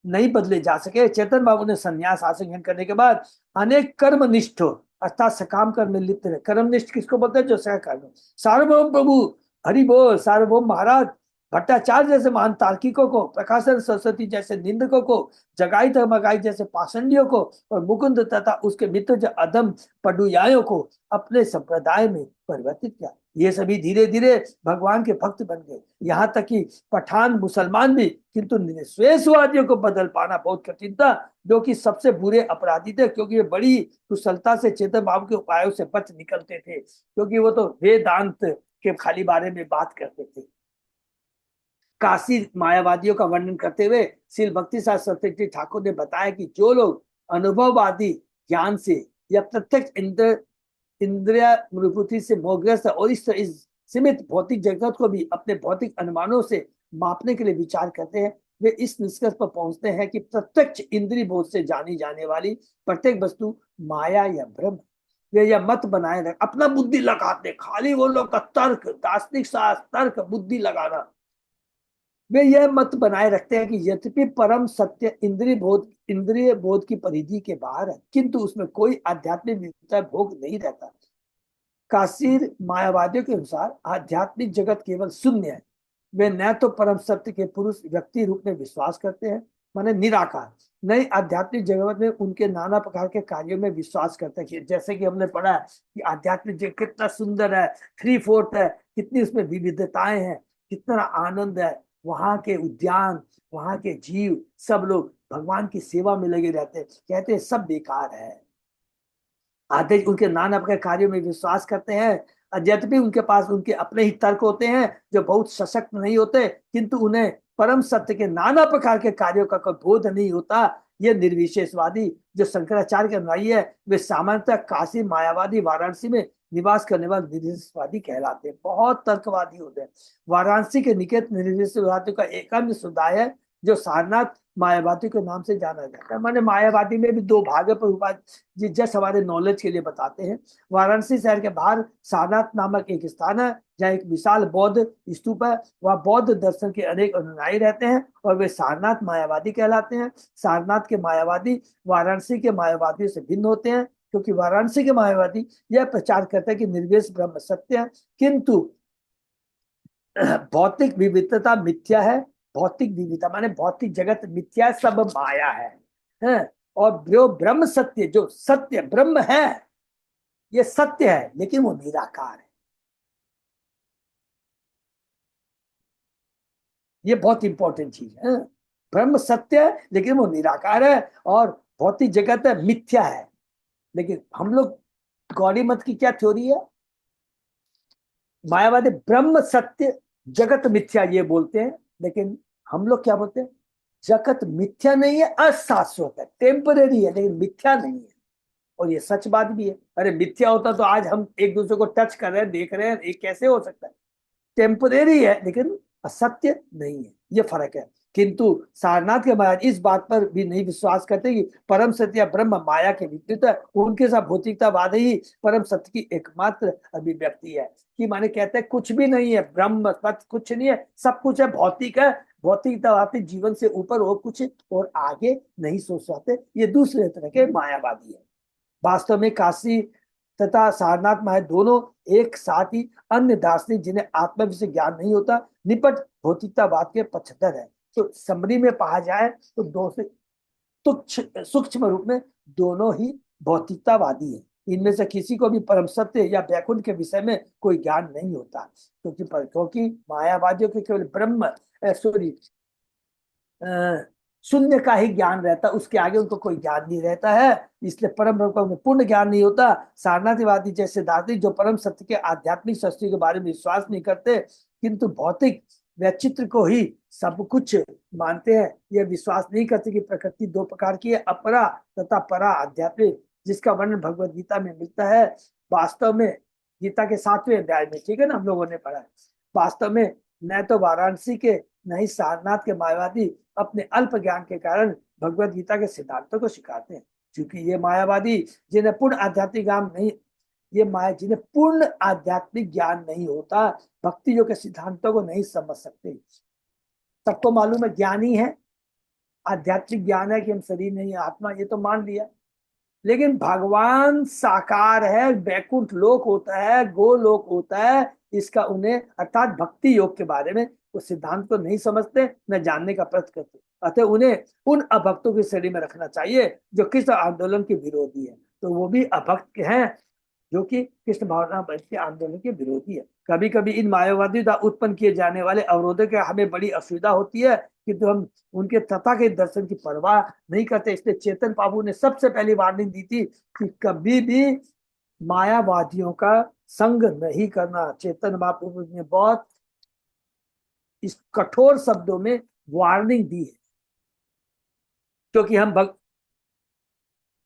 [SPEAKER 1] नहीं बदले जा सके। चेतन बाबू ने संन्यास आसन ग्रहण करने के बाद अनेक कर्मनिष्ठ अर्थात सकाम कर्म में लिप्त रहे। कर्मनिष्ठ किसको बोलते हैं? जो सहकर्म। सार्वभौम प्रभु हरि बोल, सार्वभौम महाराज भट्टाचार्य जैसे महान तार्किकों को, प्रकाशन सरस्वती जैसे निंदकों को, जगाई तमगाई जैसे पाषंडियों को, और मुकुंद तथा उसके मित्र अधम पडुयायों को अपने संप्रदाय में परिवर्तित किया। ये सभी धीरे धीरे भगवान के भक्त बन गए। यहाँ तक कि पठान मुसलमान भी, किंतु निःशेषवादियों को बदल पाना बहुत कठिन था, जो कि सबसे बुरे अपराधी थे, क्योंकि वे बड़ी कुशलता से चेतन बाबू के उपायों से बच निकलते थे, क्योंकि वो तो वेदांत के खाली बारे में बात करते थे। काशी मायावादियों का वर्णन करते हुए श्री भक्ति सरस्वती ठाकुर ने बताया कि जो लोग अनुभववादी ज्ञान से या प्रत्यक्ष इंद्रिय अनुभूति से मोहग्रस्त है और इस सीमित भौतिक जगत को भी अपने भौतिक अनुमानों से मापने के लिए विचार करते हैं, वे इस निष्कर्ष पर पहुंचते हैं कि प्रत्यक्ष इंद्रिय बोध से जानी जाने वाली प्रत्येक वस्तु माया या ब्रह्म। वे यह मत बनाए रख, अपना बुद्धि लगाते, खाली वो लोग का तर्क, दार्शनिक शास्त्र, तर्क, बुद्धि लगाना, वे यह मत बनाए रखते हैं कि यद्यपि परम सत्य इंद्रिय बोध की परिधि के बाहर है, किंतु उसमें कोई आध्यात्मिक विषय भोग नहीं रहता। काशीर मायावादियों के अनुसार आध्यात्मिक जगत केवल शून्य है। वे न तो परम सत्य के पुरुष व्यक्ति रूप में विश्वास करते हैं, माने निराकार, नई आध्यात्मिक जगत में उनके नाना प्रकार के कार्यों में विश्वास करते हैं। जैसे कि हमने पढ़ा है कि आध्यात्मिक जगत कितना सुंदर है, 3/4 है, कितनी उसमें विविधताएं हैं, कितना आनंद है, वहां के उद्यान, वहां के जीव, सब लोग भगवान की सेवा में लगे रहते हैं। कहते हैं सब बेकार है। आधे उनके नाना प्रकार कार्यों में विश्वास करते हैं, यद्यपि उनके पास उनके अपने ही तर्क होते हैं जो बहुत सशक्त नहीं होते, किंतु उन्हें परम सत्य के नाना प्रकार के कार्यों का कोई बोध नहीं होता। ये निर्विशेषवादी जो शंकराचार्य के अनुयायी है, वे सामान्यतः काशी मायावादी वाराणसी में निवास करने वाले निर्विशेषवादी कहलाते हैं, बहुत तर्कवादी होते हैं। वाराणसी के निकट निर्विशेषवादियों का एक अन्य समुदाय है जो सारनाथ मायावादी के नाम से जाना जाता है। माने मायावादी में भी दो भाग है, पर जी जस्ट हमारे नॉलेज के लिए बताते हैं। वाराणसी शहर के बाहर सारनाथ नामक एक स्थान है जहाँ एक विशाल बौद्ध स्तूप है। वह बौद्ध दर्शन के अनेक अनुयायी रहते हैं और वे सारनाथ मायावादी कहलाते हैं। सारनाथ के मायावादी वाराणसी के मायावादियों से भिन्न होते हैं, क्योंकि वाराणसी के मायावादी यह प्रचार करते हैं कि निर्विशेष ब्रह्म सत्य है, किंतु भौतिक विविधता मिथ्या है। भौतिक विविधता माने भौतिक जगत मिथ्या, सब माया है? और जो ब्रह्म सत्य, जो सत्य ब्रह्म है, ये सत्य है लेकिन वो निराकार है। ये बहुत इंपॉर्टेंट चीज है। ब्रह्म सत्य है लेकिन वो निराकार है, और भौतिक जगत है मिथ्या है। लेकिन हम लोग गौरी मत की क्या थ्योरी है, मायावादी ब्रह्म सत्य जगत मिथ्या ये बोलते हैं, लेकिन हम लोग क्या बोलते हैं, जगत मिथ्या नहीं है, अशाश्वत है, टेम्परेरी है, लेकिन मिथ्या नहीं है। और ये सच बात भी है। अरे मिथ्या होता तो आज हम एक दूसरे को टच कर रहे हैं, देख रहे हैं, ये कैसे हो सकता है। टेम्परेरी है लेकिन असत्य नहीं है, ये फर्क है। किंतु सारनाथ के महाराज इस बात पर भी नहीं विश्वास करते कि परम सत्य ब्रह्म माया के विपरीत है। उनके साथ भौतिकतावाद ही परम सत्य की एकमात्र अभिव्यक्ति है। कि माने कहते हैं कुछ भी नहीं है, ब्रह्म सत्य कुछ नहीं है, सब कुछ है भौतिक है। भौतिकतावादी जीवन से ऊपर और कुछ और आगे नहीं सोच सकते। ये दूसरे तरह के मायावादी है। वास्तव में काशी तथा सारनाथ महाराज दोनों एक साथ ही अन्य दार्शनिक जिन्हें आत्मा विषय ज्ञान नहीं होता, निपट भौतिकतावाद के पक्षधर है। तो समरी में कहा जाए तो दो से तुच्छ सूक्ष्म रूप में दोनों ही भौतिकतावादी है। इनमें से किसी को भी परम सत्य या वैकुंठ के विषय में कोई ज्ञान नहीं होता, क्योंकि मायावादियों के केवल ब्रह्म सॉरी शून्य का ही ज्ञान रहता, उसके आगे उनको कोई ज्ञान नहीं रहता है, इसलिए परम ब्रह्म में पूर्ण ज्ञान नहीं होता। सारनाथवादी जैसे दार्शनिक जो परम सत्य के आध्यात्मिक सत्य के बारे में विश्वास नहीं करते, किंतु भौतिक वैचित्र को ही सब कुछ मानते हैं, यह विश्वास नहीं करते कि प्रकृति दो प्रकार की है, अपरा तथा परा आध्यात्मिक, जिसका वर्णन भगवत गीता में मिलता है। वास्तव में गीता के 7वें अध्याय में, ठीक है ना, हम लोगों ने पढ़ा है। वास्तव में न तो वाराणसी के न ही सारनाथ के मायावादी अपने अल्प ज्ञान के कारण भगवत गीता के सिद्धांतों को सिखाते हैं, क्योंकि ये मायावादी जिन्हें पूर्ण आध्यात्मिक ज्ञान नहीं, ये माया जिन्हें पूर्ण आध्यात्मिक ज्ञान नहीं होता, भक्ति योग के सिद्धांतों को नहीं समझ सकते। सबको मालूम है ज्ञानी है, आध्यात्मिक ज्ञान है कि हम शरीर नहीं है, आत्मा, ये तो मान लिया। लेकिन भगवान साकार है, वैकुंठ लोक होता है, गोलोक होता है, इसका उन्हें अर्थात भक्ति योग के बारे में उस सिद्धांत को नहीं समझते, न जानने का प्रयत्न करते। अतः उन्हें उन अभक्तों की श्रेणी में रखना चाहिए जो कृष्ण आंदोलन के विरोधी है। तो वो भी अभक्त हैं जो कि कृष्ण भावना के आंदोलन के विरोधी है। कभी कभी इन मायावादी द्वारा उत्पन्न किए जाने वाले अवरोधों के हमें बड़ी असुविधा होती है, किंतु हम उनके तथा के दर्शन की परवाह नहीं करते। इसलिए चेतन बाबू ने सबसे पहली वार्निंग दी थी कि कभी भी मायावादियों का संग नहीं करना। चेतन बाबू ने बहुत इस कठोर शब्दों में वार्निंग दी है, क्योंकि हम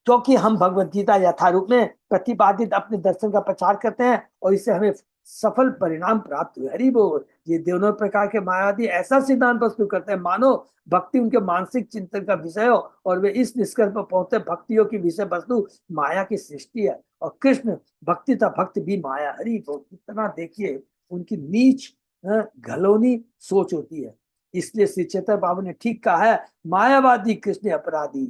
[SPEAKER 1] क्योंकि हम भगवत गीता यथारूप में प्रतिपादित अपने दर्शन का प्रचार करते हैं और इससे हमें सफल परिणाम प्राप्त हुए। हरि बोल। ये दोनों प्रकार के मायावादी ऐसा सिद्धांत प्रस्तुत करते हैं मानो भक्ति उनके मानसिक चिंतन का विषय हो और वे इस निष्कर्ष पर पहुंचते भक्तियों की विषय वस्तु माया की सृष्टि है और कृष्ण भक्ति था भक्त भी माया। हरि बोल। कितना देखिए उनकी नीच घलोनी सोच होती है। इसलिए श्री चैतन्य बाबू ने ठीक कहा है, मायावादी कृष्ण अपराधी।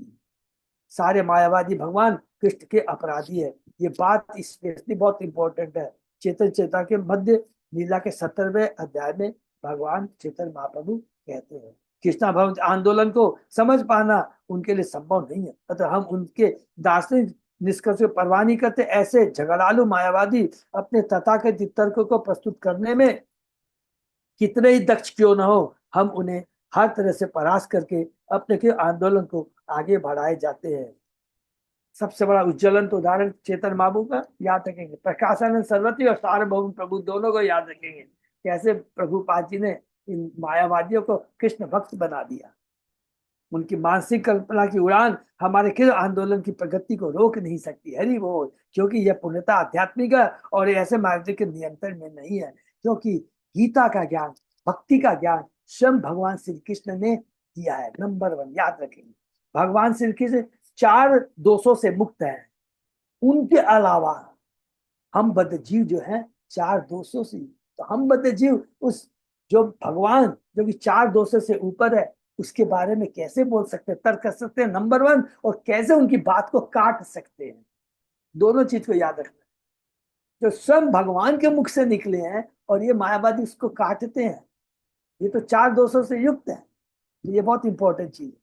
[SPEAKER 1] सारे मायावादी भगवान कृष्ण के अपराधी है। ये बात स्पेशली बहुत इंपॉर्टेंट है। चेतन चेता के मध्य लीला के 17वें अध्याय में भगवान चेतन महाप्रभु कहते हैं कृष्णा भक्त आंदोलन को समझ पाना उनके लिए संभव नहीं है। अतः हम उनके दार्शनिक निष्कर्ष को परवाह नहीं करते। ऐसे झगड़ालू मायावादी अपने तथाकथित तर्क को प्रस्तुत करने में कितने ही दक्ष क्यों न हो, हम उन्हें हर तरह से परास्त करके अपने के आंदोलन को आगे बढ़ाए जाते हैं। सबसे बड़ा उज्ज्वलन तो उदाहरण चेतन बाबू का याद रखेंगे, प्रकाशानंद सरस्वती और सार्वभौम प्रभु दोनों को याद रखेंगे। कैसे प्रभुपाद जी ने इन मायावादियों को कृष्ण भक्त बना दिया। उनकी मानसिक कल्पना की उड़ान हमारे किस आंदोलन की प्रगति को रोक नहीं सकती। हरि बोल। क्योंकि यह पूर्णतः आध्यात्मिक है और ऐसे मार्ग के नियंत्रण में नहीं है। क्योंकि गीता का ज्ञान, भक्ति का ज्ञान स्वयं भगवान श्री कृष्ण ने दिया है। नंबर 1 याद रखेंगे, भगवान श्री कृष्ण 4 दोषों से मुक्त है। उनके अलावा हम बद्ध जीव जो है 4 दोषों से, तो हम बद्ध जीव उस जो भगवान जो कि 4 दोषों से ऊपर है उसके बारे में कैसे बोल सकते हैं, तर्क कर सकते हैं नंबर 1, और कैसे उनकी बात को काट सकते हैं। दोनों चीज को याद रखना। जो स्वयं भगवान के मुख से निकले हैं और ये मायावादी उसको काटते हैं, ये तो 4 दोषों से युक्त है। ये बहुत इंपॉर्टेंट चीज है।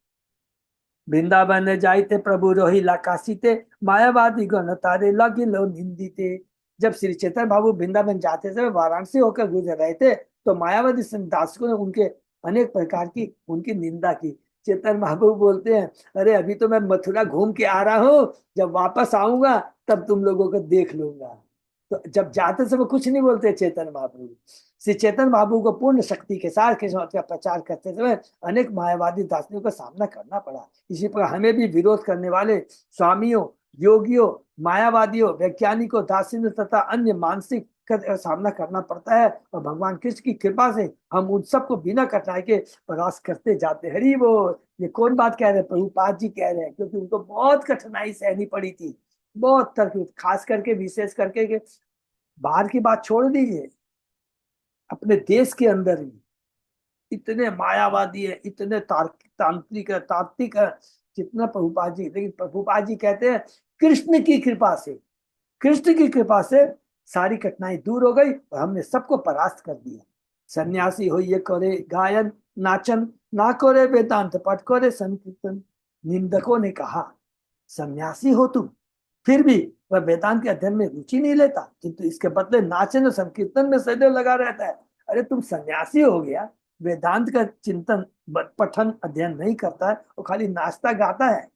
[SPEAKER 1] वृंदावन जाइते प्रभु रोहिला काशीते मायावादी गण तारे लगी लो निंदिते। जब श्री चैतन्य बाबू वृंदावन जाते थे, वाराणसी होकर गुजर रहे थे, तो मायावादी दासों ने उनके अनेक प्रकार की उनकी निंदा की। चैतन्य बाबू बोलते हैं, अरे अभी तो मैं मथुरा घूम के आ रहा हूँ, जब वापस आऊंगा तब तुम लोगों को देख लूंगा। तो जब जाते समय कुछ नहीं बोलते चैतन्य महाप्रभु। श्री चैतन्य बाबू को पूर्ण शक्ति के साथ कृष्ण मत का प्रचार करते समय अनेक मायावादी दासनियों का सामना करना पड़ा। इसी प्रकार हमें भी विरोध करने वाले स्वामियों, योगियों, मायावादियों, वैज्ञानिकों, दार्शनिकों तथा अन्य मानसिक का सामना करना पड़ता है। और भगवान कृष्ण की कृपा से हम उन सबको बिना कठिनाई के परास्त करते जाते हैं। हरि बोल। ये कौन बात कह रहे हैं? प्रभुपाद जी कह रहे हैं, क्योंकि उनको बहुत कठिनाई सहनी पड़ी थी। बहुत तकलीफ, खास करके विशेष करके के बाहर की बात छोड़ दीजिए, अपने देश के अंदर ही इतने मायावादी है, इतने तांत्रिक है, तात्विक है कितना प्रभुपाद जी। लेकिन प्रभुपाद जी कहते हैं कृष्ण की कृपा से, कृष्ण की कृपा से सारी कठिनाई दूर हो गई और हमने सबको परास्त कर दिया। सन्यासी हो ये करे गायन नाचन, ना करे वेदांत पाठ करे संकीर्तन। निंदकों ने कहा सन्यासी हो तुम, फिर भी वह वेदांत के अध्ययन में रुचि नहीं लेता, किंतु इसके बदले नाचन और संकीर्तन में सदैव लगा रहता है। अरे तुम सन्यासी हो गया, वेदांत का चिंतन पठन अध्ययन नहीं करता है और खाली नाचता गाता है।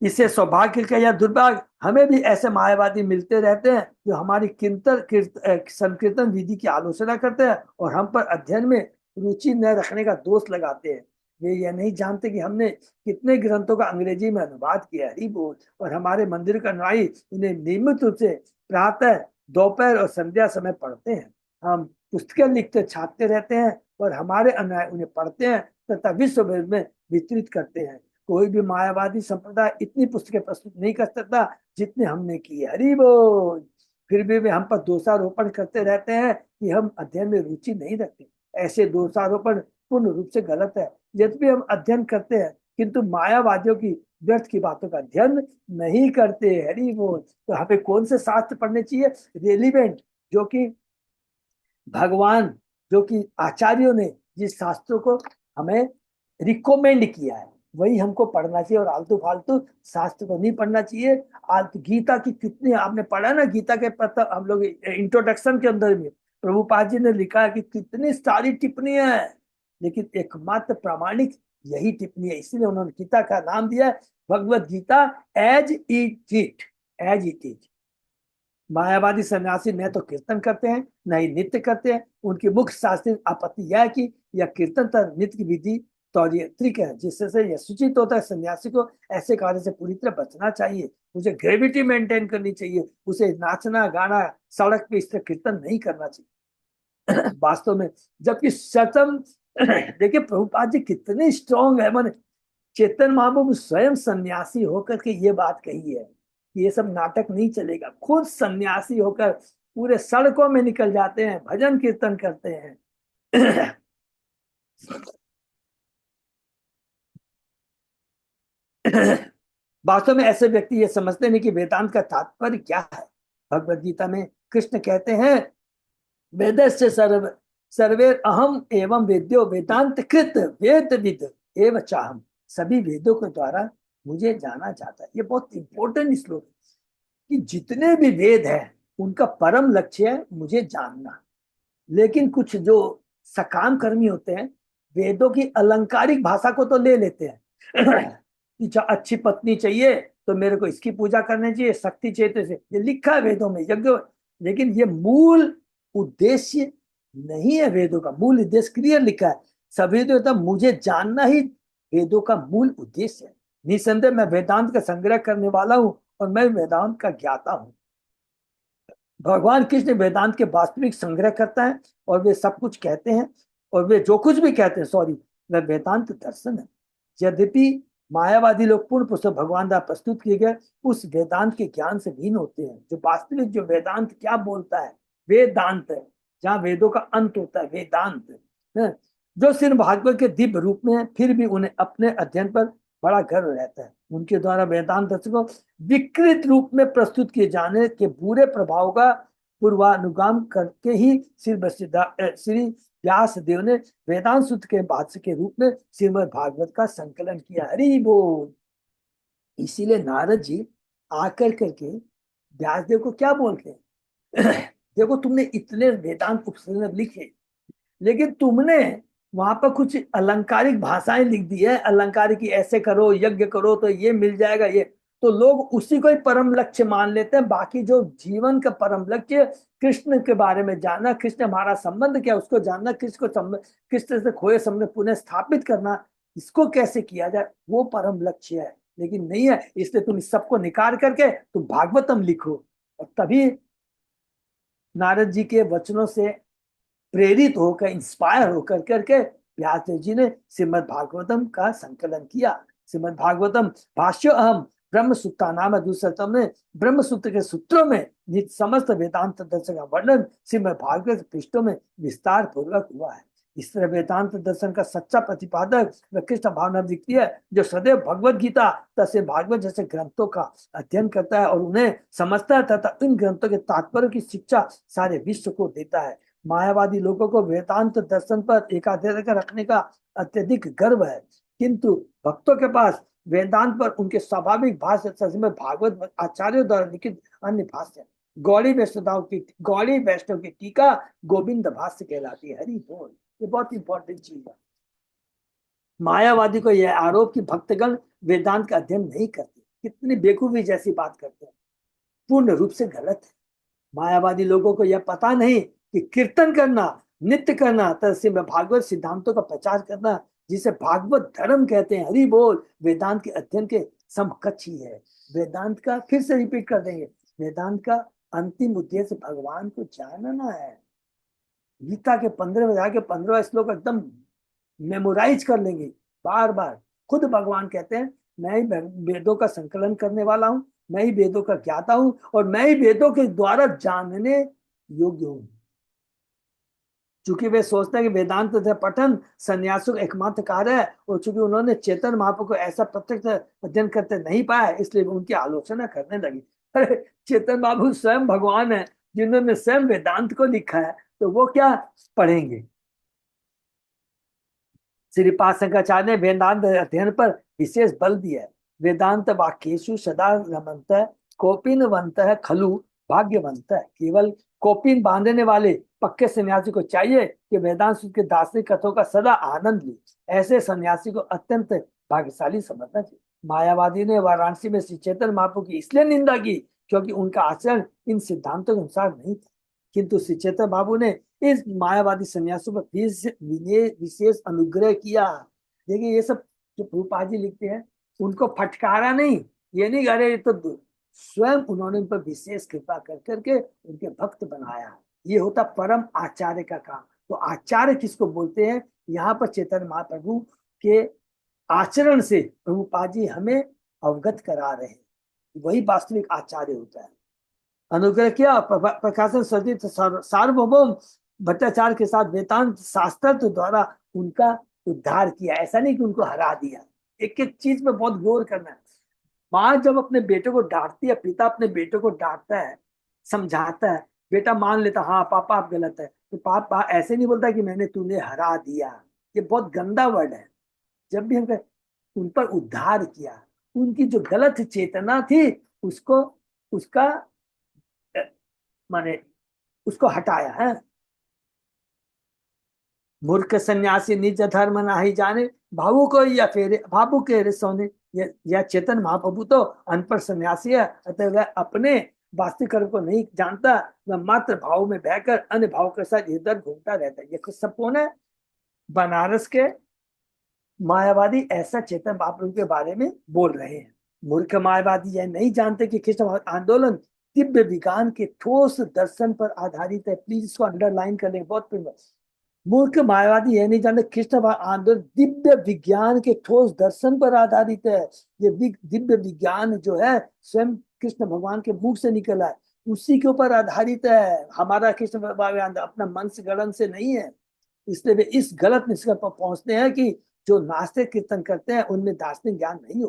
[SPEAKER 1] इससे सौभाग्य का या दुर्भाग्य, हमें भी ऐसे मायावादी मिलते रहते हैं जो हमारी संकीर्तन विधि की आलोचना करते हैं और हम पर अध्ययन में रुचि न रखने का दोष लगाते हैं। वे यह नहीं जानते कि हमने कितने ग्रंथों का अंग्रेजी में अनुवाद किया है। बोल। और हमारे मंदिर का अनुयायी इन्हें नियमित रूप से प्रातः, दोपहर और संध्या समय पढ़ते हैं। हम पुस्तकें लिखते छापते रहते हैं और हमारे अनुयायी उन्हें पढ़ते हैं तथा विश्व भर में वितरित करते हैं। कोई भी मायावादी संप्रदाय इतनी पुस्तकें प्रस्तुत नहीं कर सकता जितने हमने की है। हरि बोल। फिर भी वे हम पर दोषारोपण करते रहते हैं कि हम अध्ययन में रुचि नहीं रखते। ऐसे दोषारोपण पूर्ण रूप से गलत है। यद्यपि हम अध्ययन करते हैं किंतु मायावादियों की व्यर्थ की बातों का अध्ययन नहीं करते। हरि बोल। तो हमें कौन से शास्त्र पढ़ने चाहिए? रेलिवेंट, जो कि भगवान, जो कि आचार्यों ने जिस शास्त्रों को हमें रिकमेंड किया है वही हमको पढ़ना चाहिए और आलतू फालतू शास्त्र को नहीं पढ़ना चाहिए। गीता की कितनी आपने पढ़ा ना, गीता के पता हम लोग इंट्रोडक्शन के अंदर भी प्रभुपाद जी ने लिखा है कि कितनी सारी टिप्पणियां हैं, लेकिन एकमात्र प्रामाणिक यही टिप्पणी है। इसलिए उन्होंने गीता का नाम दिया है Bhagavad Gita as it it, as it is. मायावादी सन्यासी न तो कीर्तन करते हैं न ही नृत्य करते हैं। उनकी मुख्य शास्त्रीय आपत्ति यह है कि यह कीर्तन तथा नृत्य की विधि तो ये त्रिक है जिससे यह सूचित होता है सन्यासी को ऐसे कार्य से पूरी तरह बचना चाहिए। उसे ग्रेविटी मेंटेन करनी चाहिए, उसे नाचना गाना सड़क पे इस तरह कीर्तन नहीं करना चाहिए। वास्तव में जबकि सतम देखिए प्रभुपाद जी कितने स्ट्रॉन्ग है, माने चेतन महाप्रभु स्वयं सन्यासी होकर के ये बात कही है कि ये सब नाटक नहीं चलेगा। खुद सन्यासी होकर पूरे सड़कों में निकल जाते हैं, भजन कीर्तन करते हैं। वास्तव में ऐसे व्यक्ति ये समझते नहीं कि वेदांत का तात्पर्य क्या है। भगवद गीता में कृष्ण कहते हैं वेदस्य सर्वे अहम एवं वेद्यो वेदांत कृत वेद विद एवं चाहम। सभी वेदों के द्वारा मुझे जाना जाता है। ये बहुत इंपॉर्टेंट श्लोक है कि जितने भी वेद हैं उनका परम लक्ष्य है मुझे जानना। लेकिन कुछ जो सकाम कर्मी होते हैं वेदों की अलंकारिक भाषा को तो ले लेते हैं कि अच्छी पत्नी चाहिए तो मेरे को इसकी पूजा करनी चाहिए, शक्ति चाहिए, से ये लिखा है वेदों में यज्ञ। लेकिन ये मूल उद्देश्य नहीं है। वेदों का मूल उद्देश्य क्लियर लिखा है, सभी तो मुझे जानना ही वेदों का मूल उद्देश्य है। निसंदेह मैं वेदांत का संग्रह करने वाला हूं और मैं वेदांत का ज्ञाता हूं। भगवान कृष्ण वेदांत के वास्तविक संग्रह करता है और वे सब कुछ कहते हैं, और वे जो कुछ भी कहते हैं वह वेदांत दर्शन है। यद्यपि मायावादी लोग पूर्ण पुस्तक भगवान द्वारा प्रस्तुत किए गए उस वेदांत के ज्ञान से भिन्न होते हैं। जो वास्तविक जो वेदांत क्या बोलता है, वेदांत है जहाँ वेदों का अंत होता है, वेदांत है जो सिर्फ भागवत के दिव्य रूप में है। फिर भी उन्हें अपने अध्ययन पर बड़ा गर्व रहता है। उनके द्वारा वेदांत दर्शन को विकृत रूप में प्रस्तुत किए जाने के बुरे प्रभाव का पूर्वानुगाम करके ही श्री व्यास देव ने वेदांत सूत्र के भाष्य के रूप में श्रीमद् भागवत का संकलन किया। हरि बोल। इसीलिए नारद जी आकर करके व्यास देव को क्या बोलते हैं, देखो तुमने इतने वेदांत उपनिषद लिखे लेकिन तुमने वहां पर कुछ अलंकारिक भाषाएं लिख दी है, अलंकारिक ऐसे करो यज्ञ करो तो ये मिल जाएगा। ये तो लोग उसी को ही परम लक्ष्य मान लेते हैं। बाकी जो जीवन का परम लक्ष्य कृष्ण के बारे में जानना, कृष्ण हमारा संबंध क्या उसको जानना, कृष्ण से खोए संबंध पुनः स्थापित करना, इसको कैसे किया जाए वो परम लक्ष्य है। लेकिन नहीं है, इसलिए तुम इस सबको निकाल करके तुम भागवतम लिखो। और तभी नारद जी के वचनों से प्रेरित होकर इंस्पायर होकर करके व्यासदेव जी ने श्रीमद् भागवतम का संकलन किया। श्रीमद् भागवतम भाष्य अहम ब्रह्म सूत्रा नाम दूसरतम में ब्रह्म सूत्र के सूत्रों में समस्त वेदांत दर्शन का वर्णन श्रीमद् भागवत पृष्ठों में विस्तार पूर्वक हुआ है। इस तरह वेदांत दर्शन का सच्चा प्रतिपादक व कृष्ण भावना दिखती है जो सदैव भगवद गीता तथा भागवत जैसे ग्रंथों का अध्ययन करता है और उन्हें समझता है तथा इन ग्रंथों के तात्पर्य की शिक्षा सारे विश्व को देता है। मायावादी लोगों को वेदांत दर्शन पर एकाग्रता रखने का अत्यधिक गर्व है, किंतु भक्तों के पास वेदांत पर उनके स्वाभाविक भाष्य में भागवत आचार्यों द्वारा लिखित अन्य भाष्य गौड़ी वैष्णव की टीका गोविंद भाष्य कहलाती है। हरि बोल। ये बहुत इंपॉर्टेंट चीज है। मायावादी को यह आरोप कि भक्तगण वेदांत का अध्ययन नहीं करते, कितनी बेवकूफी जैसी बात करते हैं, पूर्ण रूप से गलत है। मायावादी लोगों को यह पता नहीं कि कीर्तन करना, नित्य करना तथा भागवत सिद्धांतों का प्रचार करना जिसे भागवत धर्म कहते हैं, हरि बोल, वेदांत के अध्ययन के समकक्ष ही है। वेदांत का फिर से रिपीट कर देंगे, वेदांत का अंतिम उद्देश्य भगवान को जानना है। गीता के 15 श्लोक एकदम मेमोराइज कर लेंगे बार बार। खुद भगवान कहते हैं मैं ही वेदों का संकलन करने वाला हूं, मैं ही वेदों का ज्ञाता हूं और मैं ही वेदों के द्वारा जानने योग्य हूं। चूंकि वे सोचते हैं कि वेदांत तथा पठन सन्यासों का एकमात्र कार्य है और चूंकि उन्होंने चेतन महाप्रभु को ऐसा प्रत्यक्ष अध्ययन करते नहीं पाया इसलिए उनकी आलोचना करने लगी। अरे चेतन महाप्रभु स्वयं भगवान है जिन्होंने स्वयं वेदांत को लिखा है, तो वो क्या पढ़ेंगे। श्रीपाद शंकराचार्य ने वेदांत अध्ययन पर विशेष बल दिया है। वेदांत वाक्येषु सदा रमन्त कोपिनवंत खलु भाग्यवंत। केवल कोपिन बांधने वाले पक्के सन्यासी को चाहिए कि वेदांत के दार्शनिक कथों का सदा आनंद ले। ऐसे सन्यासी को अत्यंत भाग्यशाली समझना चाहिए। मायावादी ने वाराणसी में श्री चैतन्य महाप्रभु की इसलिए निंदा की क्योंकि उनका आचरण इन सिद्धांतों के अनुसार नहीं था, किंतु श्री चैतन्य बाबू ने इस मायावादी सन्यासों पर विशेष अनुग्रह किया। देखिए ये सब जो प्रभुपाद जी लिखते हैं, उनको फटकारा नहीं, ये नहीं अरे ये तो स्वयं उन्होंने उन पर विशेष कृपा कर करके उनके भक्त बनाया। ये होता परम आचार्य का काम। तो आचार्य किसको बोलते हैं? यहाँ पर चैतन्य महाप्रभु के आचरण से प्रभुपाद जी हमें अवगत करा रहे हैं, वही वास्तविक आचार्य होता है। अनुग्रह किया, प्रकाशन सदित सार्वभौम भट्टाचार्य के साथ वेदांत शास्त्र द्वारा उनका उद्धार किया। ऐसा नहीं कि उनको हरा दिया। एक एक चीज में बहुत गौर करना है। माँ जब अपने बेटे को डांटती है, पिता अपने बेटे को डांटता है, समझाता है, बेटा मान लेता हाँ पापा आप गलत है, तो पापा ऐसे नहीं बोलता कि मैंने तुम्हें हरा दिया। ये बहुत गंदा वर्ड है। जब भी हम उन पर उद्धार किया, उनकी जो गलत चेतना थी उसको उसका माने उसको हटाया है। मूर्ख सन्यासी निज धर्म नाही जाने, भावु को या फेरे भावु के रे सोने। यह चेतन महाप्रभु तो अनपढ़ सन्यासी है, अतः वह अपने वास्तविक कर्म को नहीं जानता, वह मात्र भाव में बहकर अन्य भाव के साथ इधर घूमता रहता है। ये कुछ सब कौन है? बनारस के मायावादी ऐसा चेतन महाप्रभु के बारे में बोल रहे हैं। मूर्ख मायावादी यह नहीं जानते कि कृष्ण आंदोलन दिव्य विज्ञान के ठोस दर्शन पर आधारित है। प्लीज इसको अंडरलाइन कर लें, बहुत फेमस। मूर्ख मायावादी यह नहीं जानते कृष्ण आंदोलन दिव्य विज्ञान के ठोस दर्शन पर आधारित है। ये दिव्य विज्ञान जो है स्वयं कृष्ण भगवान के मुख से निकला है, उसी के ऊपर आधारित है। हमारा कृष्ण भगवान अपना मन से गणन से नहीं है। इसलिए वे इस गलत निष्कर्ष पर पहुंचते हैं कि जो नास्तिक कीर्तन करते हैं उनमें दार्शनिक ज्ञान नहीं हो,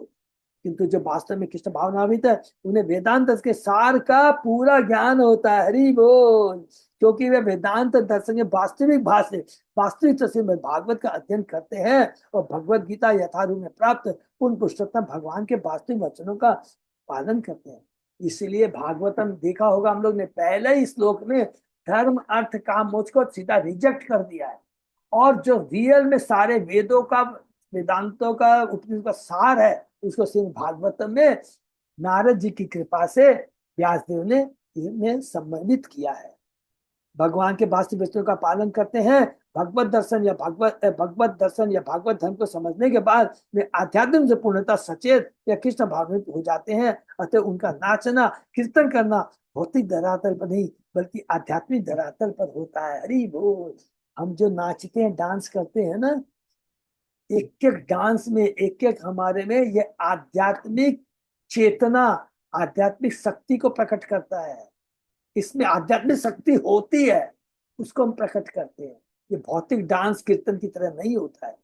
[SPEAKER 1] किंतु जो वास्तव में कृष्ण भावनावित है उन्हें वेदांत के सार का पूरा ज्ञान होता है। हरि बोल। क्योंकि वे वेदांत दर्शन के वास्तविक भाषा वास्तविक तस्वीर में भागवत का अध्ययन करते हैं और भगवत गीता यथारूप में प्राप्त पूर्ण पुरुषोत्तम भगवान के वास्तविक वचनों का पालन करते हैं। इसीलिए भागवतम देखा होगा हम लोग ने, पहले ही श्लोक में धर्म अर्थ काम मोक्ष को सीधा रिजेक्ट कर दिया है। और जो रियल में सारे वेदों का वेदांतों का उपनिषद का सार है उसको सिर्फ भागवतम में नारद जी की कृपा से व्यासदेव ने इन्हें सम्मानित किया है। भगवान के वास्तविक वचनों का पालन करते हैं। भगवत दर्शन या भागवत धर्म को समझने के बाद वे आध्यात्मिक से पूर्णतः सचेत या कृष्ण भावनित हो जाते हैं। अतः उनका नाचना कीर्तन करना भौतिक धरातल पर नहीं बल्कि आध्यात्मिक धरातल पर होता है। हरि बोल। हम जो नाचते हैं डांस करते हैं ना, एक एक डांस में एक एक हमारे में ये आध्यात्मिक चेतना आध्यात्मिक शक्ति को प्रकट करता है। इसमें आध्यात्मिक शक्ति होती है, उसको हम प्रकट करते हैं। ये भौतिक डांस कीर्तन की तरह नहीं होता है।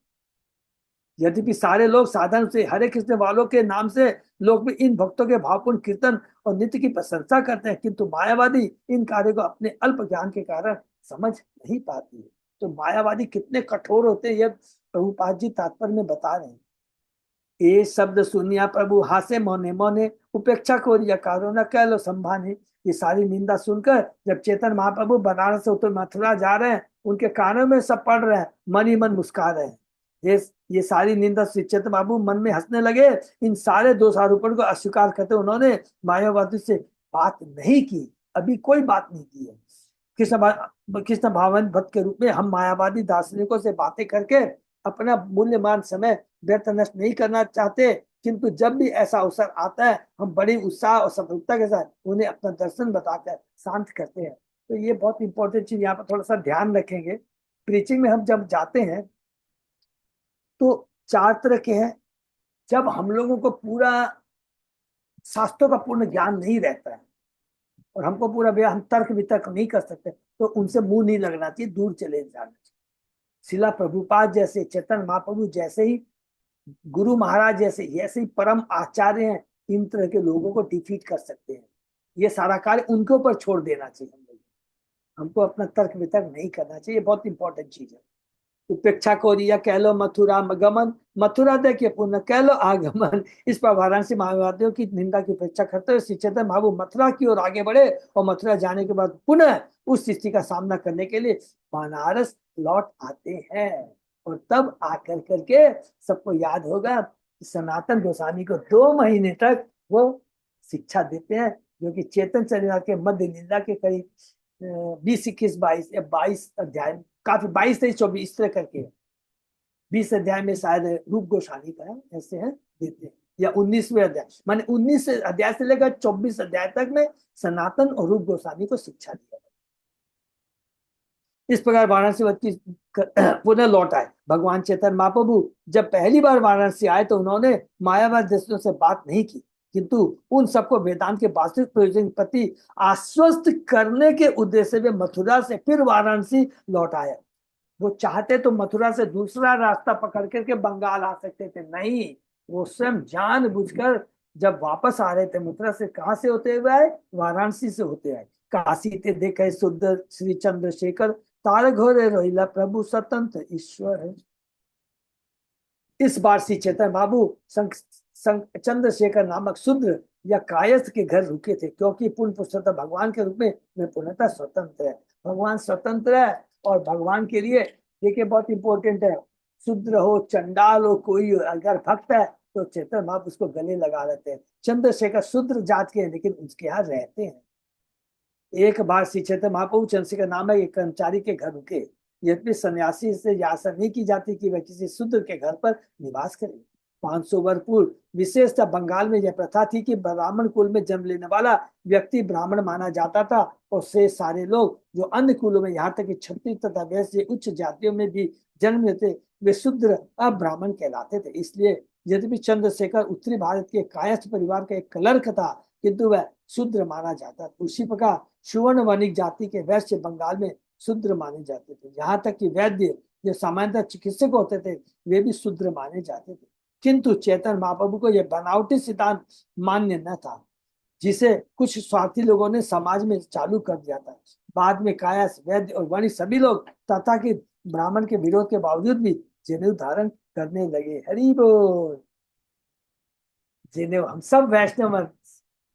[SPEAKER 1] यद्यपि सारे लोग साधारण से हरे कृष्ण वालों के नाम से लोग भी इन भक्तों के भावपूर्ण कीर्तन और नृत्य की प्रशंसा करते हैं, किंतु मायावादी इन कार्यों को अपने अल्प ज्ञान के कारण समझ नहीं पाती है। तो मायावादी कितने कठोर होते हैं यह प्रभुपाद जी तात्पर्य में बता रहे हैं। ये शब्द सुनिया प्रभु हासे मोने मोने, उपेक्षा को कारो न कह लो संभाने। ये सारी निंदा सुनकर जब चेतन महाप्रभु बनारस से उत्तर मथुरा जा रहे हैं, उनके कानों में सब पड़ रहे हैं, मन ही मन मुस्कुरा रहे हैं। ये सारी निंदा चेतन बाबू मन में हंसने लगे। इन सारे दोषारोपण को अस्वीकार करते उन्होंने मायावादी से बात नहीं की, अभी कोई बात नहीं की है। कृष्ण भावन भक्त के रूप में हम मायावादी दार्शनिकों से बातें करके अपना मूल्यवान समय व्यर्थ नष्ट नहीं करना चाहते, किंतु जब भी ऐसा अवसर आता है हम बड़ी उत्साह और सफलता के साथ उन्हें अपना दर्शन बताकर शांत करते हैं। तो ये बहुत इंपॉर्टेंट चीज यहाँ पर थोड़ा सा ध्यान रखेंगे। प्रीचिंग में हम जब जाते हैं तो चार तरह के हैं। जब हम लोगों को पूरा शास्त्रों का पूर्ण ज्ञान नहीं रहता है और हमको पूरा हम तर्क वितर्क नहीं कर सकते, तो उनसे मुंह नहीं लगना चाहिए, दूर चले जाना चाहिए। शिला प्रभुपाद जैसे, चेतन महाप्रभु जैसे ही, गुरु महाराज जैसे ऐसे ही परम आचार्य हैं, इन तरह के लोगों को डिफीट कर सकते हैं। ये सारा कार्य उनके ऊपर छोड़ देना चाहिए। हमको अपना तर्क वितर्क नहीं करना चाहिए, बहुत इंपॉर्टेंट चीज है। उपेक्षा कोरिया कह लो मथुरा गमन, मथुरा देखिए पुनः कह लो आगमन। इस पर वाराणसी मायावादियों की निंदा की उपेक्षा करते हुए श्री चैतन्य महाप्रभु मथुरा की ओर आगे बढ़े और मथुरा जाने के बाद पुनः उस स्थिति का सामना करने के लिए बनारस लौट आते हैं। और तब आकर करके सबको याद होगा सनातन गोस्वामी को 2 महीने तक वो शिक्षा देते हैं, जो कि चेतन चरित्र के मध्य निंदा के करीब 20, 21, 22 या 22 अध्याय, काफी 22, 23, 24 इस तरह करके 20 अध्याय में शायद रूप गोस्वामी का है, ऐसे है देते हैं, या 19वें अध्याय, माने 19 अध्याय से लेकर 24 अध्याय तक में सनातन और रूप गोस्वामी को शिक्षा दिया। इस प्रकार वाराणसी वती पुनः लौट आए। भगवान चैतन्य महाप्रभु जब पहली बार वाराणसी आए तो उन्होंने मायावाद दृष्टियों से बात नहीं की, किंतु उन सबको वेदांत के वास्तविक प्रयोजन के प्रति आश्वस्त करने के उद्देश्य से मथुरा से फिर वाराणसी लौट आए। वो चाहते तो मथुरा से दूसरा रास्ता पकड़ करके बंगाल आ सकते थे, नहीं, वो स्वयं जानबूझकर जब वापस आ रहे थे मथुरा से, कहां से होते हुए आए? वाराणसी से होते आए। काशी ते देखे शुद्ध श्री चंद्रशेखर, तार घोरे रोहिला प्रभु स्वतंत्र ईश्वर है। इस बार श्री चैतन्य बाबू चंद्रशेखर नामक शूद्र या कायस्थ के घर रुके थे, क्योंकि पूर्ण पुरुषोत्तम भगवान के रूप में वे पूर्णतः स्वतंत्र है। भगवान स्वतंत्र है और भगवान के लिए देखिए बहुत इंपॉर्टेंट है, शूद्र हो चंडाल हो कोई अगर भक्त है तो चैतन्य बाबू उसको गले लगा लेते हैं। चंद्रशेखर शूद्र जात के हैं लेकिन उसके यहाँ रहते हैं। एक बार श्री चैतन्य महाप्रभु चंद्रशेखर नामक एक कर्मचारी के घर रुके। यद्यपि सन्यासी से आशा नहीं की जाती कि वह किसी शूद्र के घर पर निवास करे। 500 वर्ष पूर्व विशेषतः बंगाल में यह प्रथा थी कि ब्राह्मण कुल में जन्म लेने वाला व्यक्ति ब्राह्मण माना जाता था, और से सारे लोग जो अन्य कुलों में यहाँ तक कि क्षत्रिय तथा वैश्य उच्च जातियों में भी जन्म लेते वे शूद्र अब्राह्मण कहलाते थे। इसलिए यद्यपि चंद्रशेखर उत्तरी भारत के कायस्थ परिवार का एक क्लर्क था, किंतु वह शूद्र माना जाता था। उसी प्रकार सुवर्ण वणिक जाति के वैश्य बंगाल में शूद्र माने जाते थे। यहाँ तक कि वैद्य जो सामान्यतः चिकित्सक होते थे वे भी शूद्र माने जाते थे। किंतु चैतन्य महाप्रभु को यह बनावटी सिद्धांत मान्य न था, जिसे कुछ स्वार्थी लोगों ने समाज में चालू कर दिया था। बाद में कायस्थ, वैद्य और वणिक सभी लोग तथा कि ब्राह्मण के विरोध के बावजूद भी जनेऊ धारण करने लगे। हरि बोल। जनेऊ हम सब वैष्णव,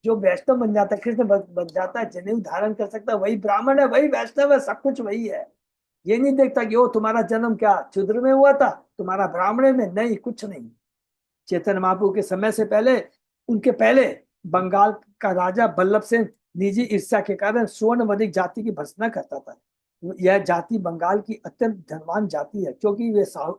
[SPEAKER 1] जो वैष्णव बन जाता है, कृष्ण बन जाता है, जनेऊ धारण कर सकता है, वही ब्राह्मण है, वही वैष्णव है, सब कुछ वही है। ये नहीं देखता कि ओ तुम्हारा जन्म क्या शूद्र में हुआ था, तुम्हारा ब्राह्मण में, नहीं, कुछ नहीं। चैतन्य महाप्रभु के समय से पहले, उनके पहले बंगाल का राजा बल्लभ सेन निजी ईर्ष्या के कारण स्वर्ण वणिक जाति की भर्त्सना करता था। यह जाति बंगाल की अत्यंत धनवान जाति है, क्योंकि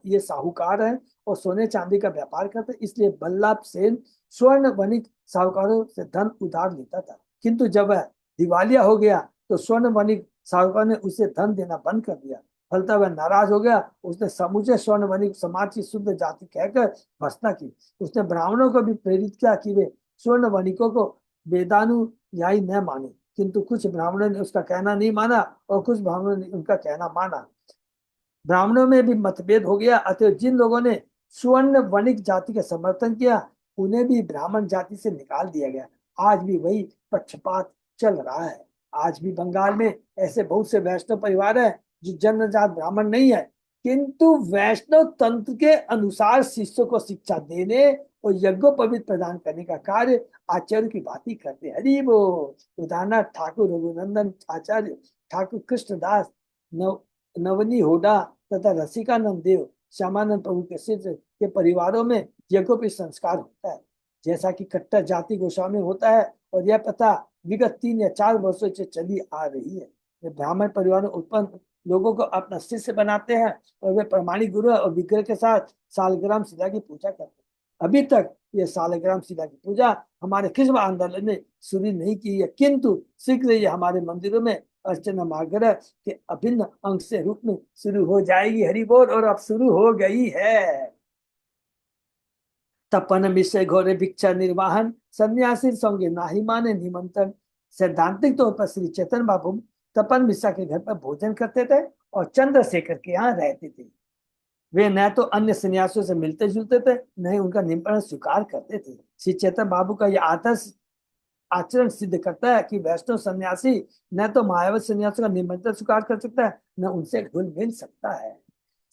[SPEAKER 1] ये साहूकार है और सोने चांदी का व्यापार करते, इसलिए बल्लभ सेन स्वर्ण वणिक साहूकारों से धन उधार लेता था। किंतु जब वह दिवालिया हो गया तो स्वर्ण वणिक साहूकार ने उसे धन देना बंद कर दिया। फलतः वह नाराज हो गया। उसने समूचे स्वर्ण वणिक समाज की शुद्ध जाति कहकर भर्त्सना की। उसने ब्राह्मणों को भी प्रेरित किया कि वे स्वर्ण वणिकों को वेदानुयायी न माने, किंतु कुछ ब्राह्मणों ने उसका कहना नहीं माना और कुछ ब्राह्मणों ने उनका कहना माना। ब्राह्मणों में भी मतभेद हो गया, अतः जिन लोगों ने स्वर्ण वणिक जाति का समर्थन किया उन्हें भी ब्राह्मण जाति से निकाल दिया गया। आज भी वही पक्षपात चल रहा है। आज भी बंगाल में ऐसे बहुत से वैष्णव परिवार है जो जन्मजात ब्राह्मण नहीं है, किंतु वैष्णव तंत्र के अनुसार शिष्यों को शिक्षा देने और यज्ञोपवीत प्रदान करने का कार्य आचार्य की बात ही करते। हरि बोल। उदाहरणार्थ ठाकुर रघुनंदन आचार्य, ठाकुर कृष्णदास, नवनी होडा तथा रसिकानंद देव, श्यामानंद प्रभु के शिष्य के परिवारों में यज्ञोपवीत संस्कार होता है, जैसा कि कट्टर जाति गोस्वामी होता है। और यह प्रथा विगत 3 या 4 वर्षों से चली आ रही है। वे ब्राह्मण परिवार में उत्पन्न लोगों को अपना शिष्य बनाते हैं और वे प्रमाणिक गुरु और विग्रह के साथ सालग्राम शिला की पूजा करते हैं। अभी तक ये सालग्राम शिला की पूजा हमारे किस्म आंदोलन ने शुरू नहीं की है, किंतु शीघ्र ये हमारे मंदिरों में अर्चना मार्गरह के अभिन्न अंग से रूप में शुरू हो जाएगी। हरि बोल। और अब शुरू हो गई है। तपन मिश्र घोरे भिक्षा निर्वाहन, सन्यासी संगे नाही माने निमंत्रण। सैद्धांतिक तौर पर श्री चैतन्य बाबू तपन मिश्रा के घर पर भोजन करते थे और चंद्रशेखर के यहाँ रहते थे। वे न तो अन्य सन्यासियों से मिलते जुलते थे, न ही उनका निमंत्रण स्वीकार करते थे। श्री चैतन्य बाबू का यह आदर्श आचरण सिद्ध करता है कि वैष्णव सन्यासी न तो मायावत सन्यासियों का निमंत्रण स्वीकार कर सकता है, न उनसे घुल मिल सकता है।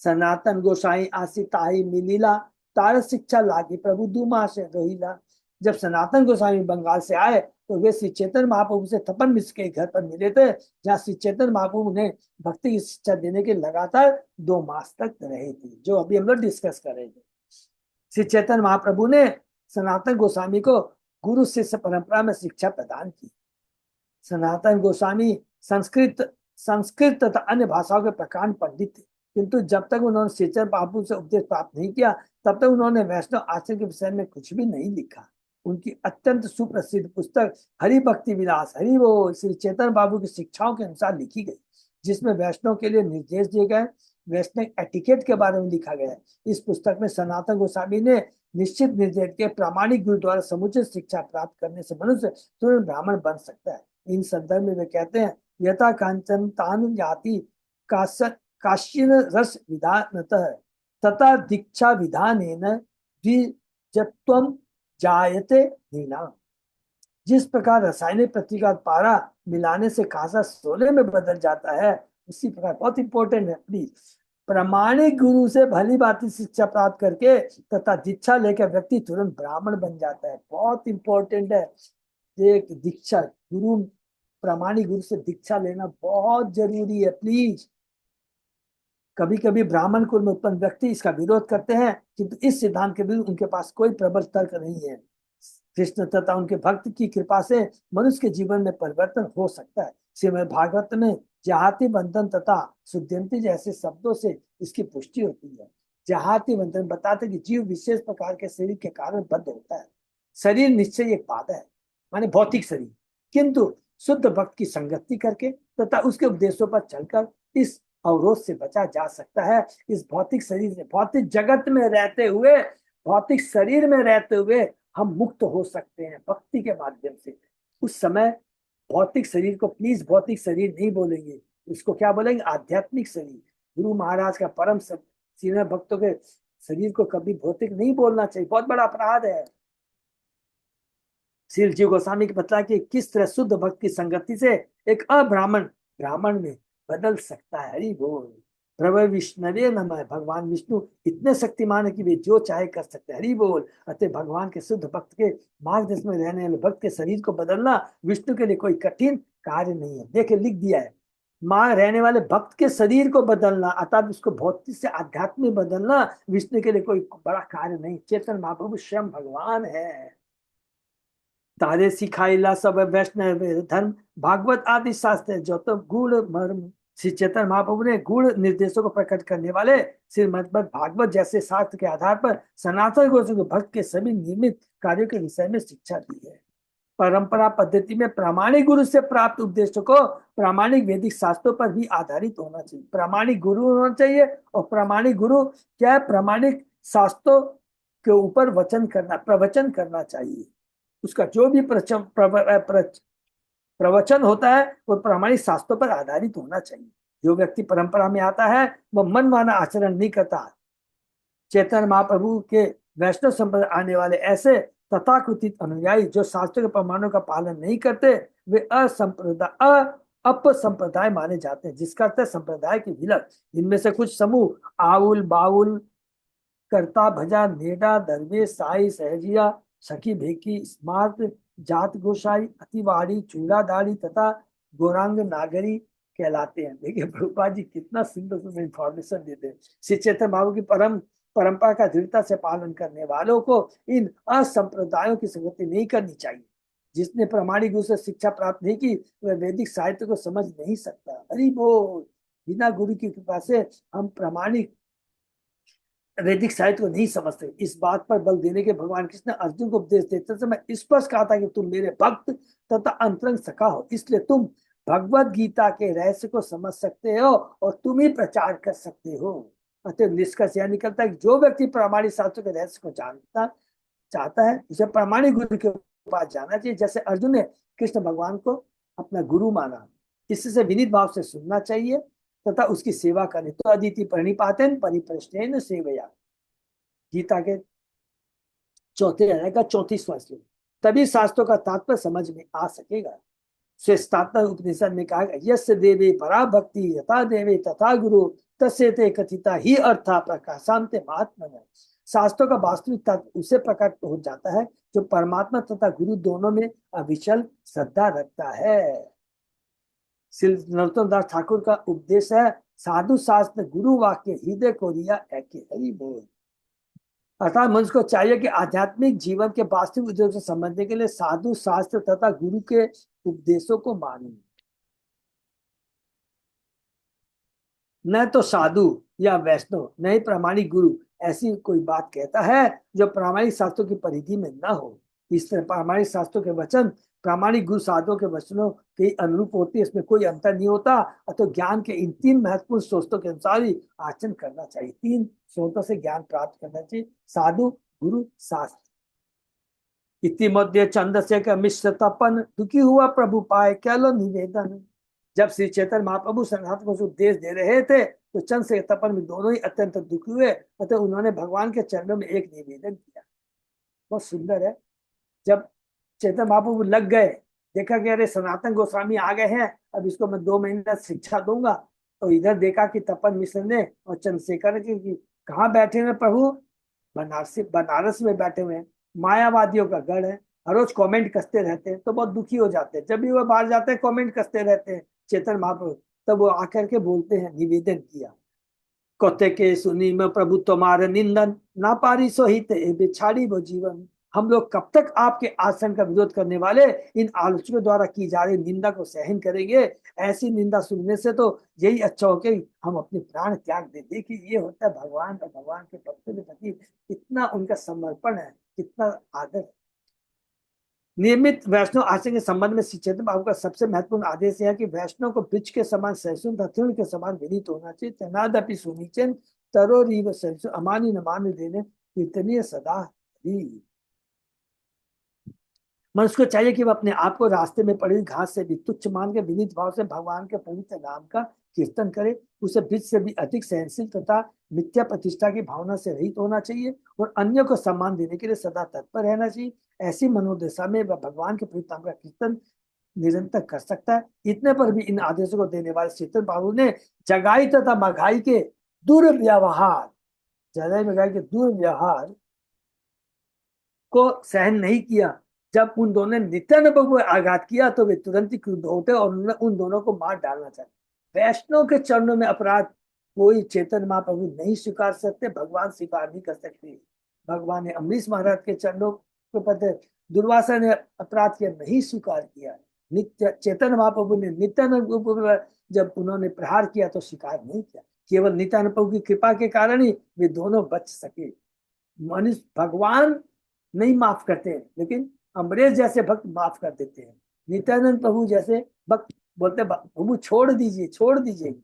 [SPEAKER 1] सनातन गोसाई आसी ताई मिलीला, तार शिक्षा लागी प्रभु दुमा से रोहिला। जब सनातन गोसाई बंगाल से आए तो वे श्री चैतन्य महाप्रभु से तपन मिश्र के घर पर मिले थे, जहाँ श्री चैतन्य महाप्रभु उन्हें भक्ति की शिक्षा देने के लगातार 2 मास तक रहे थे, जो अभी हम लोग डिस्कस कर रहे थे। श्री चैतन्य महाप्रभु ने सनातन गोस्वामी को गुरु शिष्य परंपरा में शिक्षा प्रदान की। सनातन गोस्वामी संस्कृत तथा अन्य भाषाओं के प्रकांड पंडित थे। किंतु जब तक उन्होंने श्रीचरण बाबू से उपदेश प्राप्त नहीं किया तब तक उन्होंने वैष्णव आश्रम के विषय में कुछ भी नहीं लिखा। उनकी अत्यंत सुप्रसिद्ध पुस्तक हरि भक्ति विलास हरि वो श्री चेतन बाबू की शिक्षाओं के अनुसार लिखी गई, जिसमें वैष्णव के लिए निर्देश दिए गए, वैष्णव एटिकेट के बारे में लिखा गया है। इस पुस्तक में सनातन गोस्वामी ने निश्चित निर्देश के प्रामाणिक गुरु द्वारा समुचित शिक्षा प्राप्त करने से मनुष्य तुरंत ब्राह्मण बन सकता है। इन संदर्भ में वे कहते हैं, यथा कांचन तान जाति काश्यन रस विधानतः तथा दीक्षा विधानेन द्विजत्वम जायते नीना। जिस प्रकार रासायनिक प्रतिकार पारा मिलाने से कांसा सोने में बदल जाता है, उसी प्रकार बहुत इंपॉर्टेंट है प्लीज, प्रामाणिक गुरु से भली भांति शिक्षा प्राप्त करके तथा दीक्षा लेकर व्यक्ति तुरंत ब्राह्मण बन जाता है। बहुत इंपॉर्टेंट है एक दीक्षा, गुरु प्रामाणिक गुरु से दीक्षा लेना बहुत जरूरी है प्लीज। कभी कभी ब्राह्मण कुल में उत्पन्न व्यक्ति इसका विरोध करते हैं, किंतु इस सिद्धांत के विरुद्ध उनके पास कोई प्रबल तर्क नहीं है। कृष्ण तथा उनके भक्त की कृपा से मनुष्य के जीवन में परिवर्तन हो सकता है। श्रीमद् भागवत में जहाति बंधन तथा शुद्धंति जैसे शब्दों से इसकी पुष्टि होती है। जहाति बंधन बताते कि जीव विशेष प्रकार के शरीर के कारण बद्ध होता है। शरीर निश्चय एक बाधा है, माने भौतिक शरीर, किंतु शुद्ध भक्त की संगति करके तथा उसके उपदेशों पर चलकर इस अवरोध से बचा जा सकता है। इस भौतिक शरीर से, भौतिक जगत में रहते हुए, भौतिक शरीर में रहते हुए हम मुक्त हो सकते हैं भक्ति के माध्यम से। उस समय भौतिक शरीर को प्लीज भौतिक शरीर नहीं बोलेंगे, उसको क्या बोलेंगे, आध्यात्मिक शरीर। गुरु महाराज का परम सीनियर भक्तों के शरीर को कभी भौतिक नहीं बोलना चाहिए, बहुत बड़ा अपराध है। श्री जीव गोस्वामी की बतला कि किस तरह शुद्ध भक्त की संगति से एक अब्राह्मण ब्राह्मण में बदल सकता है। हरि बोल। प्रभु विष्णवे नमः। भगवान विष्णु इतने शक्तिमान है कि वे जो चाहे कर सकते हैं। हरि बोल। अतः भगवान के शुद्ध भक्त के मार्गदर्शन में रहने वाले भक्त के शरीर को बदलना विष्णु के लिए कोई कठिन कार्य नहीं है। देखिए लिख दिया है, मां रहने वाले भक्त के शरीर को बदलना अर्थात उसको भौतिक से आध्यात्मिक बदलना विष्णु के लिए कोई बड़ा कार्य नहीं। चेतन महाप्रभु स्वयं भगवान है। तारे सिखाइला सब वैष्णव धर्म भागवत आदि शास्त्र जो तो गुण मर्म। श्री चैतन्य महाप्रभु ने गुण निर्देशों को प्रकट करने वाले श्रीमद् भागवत जैसे शास्त्र के आधार पर सनातन गोस्वामी भक्त के सभी नियमित कार्यों के विषय में शिक्षा दी है। परंपरा पद्धति में प्रामाणिक गुरु से प्राप्त उपदेशों को प्रामाणिक वैदिक शास्त्रों पर भी आधारित होना चाहिए। प्रामाणिक गुरु होना चाहिए, और प्रामाणिक गुरु क्या है, प्रामाणिक शास्त्रों के ऊपर प्रवचन करना चाहिए। उसका जो भी प्रवचन होता है वो प्रामाणिक शास्त्रों पर आधारित होना चाहिए। जो व्यक्ति परंपरा में आता है वह मनमाना आचरण नहीं करता। चैतन्य महाप्रभु के वैष्णव संप्रदाय आने वाले ऐसे तथाकथित अनुयायी जो शास्त्रों के प्रमाणों का पालन नहीं करते वे अपसंप्रदाय माने जाते हैं, जिसका अर्थ है संप्रदाय की विलग। इनमें से कुछ समूह आउल बाउल कर्ता भजा नेडा दरवेश साई सहजिया सखी भेकी स्मार्त जात गोसाई अतिवाड़ी चूड़ाधारी तथा गौरांग नागरी कहलाते हैं। देखिए प्रभुपाद जी कितना सुंदर सुंदर इंफॉर्मेशन देते हैं। श्री चैतन्य बाबू की परंपरा का दृढ़ता से पालन करने वालों को इन असंप्रदायों की संगति नहीं करनी चाहिए। जिसने प्रामाणिक गुरु से शिक्षा प्राप्त नहीं की वह वैदिक साहित्य को समझ नहीं सकता। हरि बोल। बिना गुरु की कृपा से हम प्रामाणिक वैदिक साहित्य को नहीं समझते। इस बात पर बल देने के भगवान कृष्ण अर्जुन को उपदेश देते समय स्पष्ट कहा था कि तुम मेरे भक्त तथा अंतरंग सखा हो, इसलिए तुम भगवत गीता के रहस्य को समझ सकते हो और तुम ही प्रचार कर सकते हो। अतः निष्कर्ष यह निकलता है कि जो व्यक्ति प्रामाणिक शास्त्रों के रहस्य को जानता चाहता है उसे प्रामाणिक गुरु के पास जाना चाहिए। जैसे अर्जुन ने कृष्ण भगवान को अपना गुरु माना, इससे विनीत भाव से सुनना चाहिए तथा उसकी सेवा करनी। तो अदिति प्रणिपातन परिप्रश्न सेवया, गीता के चौथे अध्याय का 34वां श्लोक। तभी शास्त्रों का तात्पर्य समझ में आ सकेगा। श्रेष्ठात्म उपनिषद में कहा यस्य देवे परा भक्ति यथा देवे तथा गुरु तस्य ते कथिता ही अर्था प्रकाशांते महात्मन। शास्त्रों का वास्तविक तत्व उसे प्रकट हो जाता है जो परमात्मा तथा गुरु दोनों में अविचल श्रद्धा रखता है। श्री नरोत्तम दास ठाकुर का उपदेश है साधु शास्त्र गुरु वाक्य हृदय को रिया ऐके। हरि बोल। अर्थात मनुष्य को चाहिए कि आध्यात्मिक जीवन के वास्तविक उद्देश्य से समझने के लिए साधु शास्त्र तथा गुरु के उपदेशों को माने। न तो साधु या वैष्णव नहीं प्रामाणिक गुरु ऐसी कोई बात कहता है जो प्रामाणिक शास्त्रों की परिधि में न हो। इस तरह प्रामाणिक शास्त्रों के वचन प्रामाणिक गुरु साधुओं के वचनों के अनुरूप होती है, इसमें कोई अंतर नहीं होता। अतः ज्ञान के इन 3 महत्वपूर्ण स्रोतों के अनुसार ही आचरण करना चाहिए। 3 स्रोतों से ज्ञान प्राप्त करना चाहिए, साधु, गुरु, शास्त्र। इतिमध्य चंद से मिश्र तपन दुखी हुआ प्रभु पाए क्या लो निवेदन। जब श्री चैतन्य महाप्रभु सनातन को उपदेश दे रहे थे तो चंद से तपन में दोनों ही अत्यंत दुखी हुए, अतः उन्होंने भगवान के चरणों में एक निवेदन किया। बहुत सुंदर है। जब चैतन्य महाप्रभु लग गए, देखा कि अरे सनातन गोस्वामी आ गए हैं, अब इसको मैं 2 महीना शिक्षा दूंगा, तो इधर देखा कि तपन मिश्र ने और चंद्रशेखर की कहाँ बैठे हुए प्रभु, बनारस में बैठे हुए हैं। मायावादियों का गढ़ है, हर रोज कमेंट कसते रहते हैं, तो बहुत दुखी हो जाते हैं। जब भी वो बाहर जाते हैं कमेंट कसते रहते हैं चेतन महाप्रभु। तब वो आकर के बोलते हैं, निवेदन किया, कते के सुनी में प्रभु तुम्हारे निंदन ना पारी सोहित बिछाड़ी वो जीवन। हम लोग कब तक आपके आसन का विरोध करने वाले इन आलोचकों द्वारा की जा रही निंदा को सहन करेंगे। ऐसी निंदा सुनने से तो यही अच्छा हो कि हम अपने प्राण त्याग दे। देखिए ये होता है भगवान और भगवान के भक्तों के प्रति कितना उनका समर्पण है, कितना आदर। नियमित वैष्णव आचरण के संबंध में श्री चैतन्य बाबू का सबसे महत्वपूर्ण आदेश है कि वैष्णव को वृक्ष के समान सहिष्णु तथा के समान विनीत होना चाहिए। तनादपि सुनिचन तरो रीव सहिष्णु अमानी न मान देने कीर्तनीय सदा ही। मनुष्य को चाहिए कि वह अपने आप को रास्ते में पड़ी घास से भी तुच्छ मान के विनीत भाव से भगवान के पवित्र नाम का कीर्तन करे। उसे बीच से भी अधिक सहनशील तथा मिथ्या प्रतिष्ठा की भावना से रहित होना चाहिए और अन्य को सम्मान देने के लिए सदा तत्पर रहना चाहिए। ऐसी मनोदशा में वह भगवान के पवित्र नाम का कीर्तन निरंतर कर सकता है। इतने पर भी इन आदेशों को देने वाले चेतन बाबू ने जगाई तथा महंगाई के दुर्व्यवहार, जगाई महंगाई के दुर्व्यवहार को सहन नहीं किया। जब उन दोनों ने नित्यानंद को आघात किया तो वे तुरंत ही क्रुद्ध होते और उन दोनों को मार डालना चाहिए। वैष्णव के चरणों में अपराध कोई चेतन महाप्रभु नहीं स्वीकार सकते, भगवान स्वीकार नहीं कर सकते। भगवान ने अमरीश महाराज के चरणों के प्रति दुर्वासा ने अपराध किया, नहीं स्वीकार किया। नित्य चेतन महाप्रभु ने नित्यानंद जब उन्होंने प्रहार किया तो स्वीकार नहीं किया। केवल नित्यानंद प्रभु की कृपा के कारण ही वे दोनों बच सके। मनुष्य भगवान नहीं माफ करते हैं, लेकिन अमरीश जैसे भक्त माफ कर देते हैं। नित्यानंद प्रभु जैसे भक्त बोलते प्रभु छोड़ दीजिए, छोड़ दीजिए।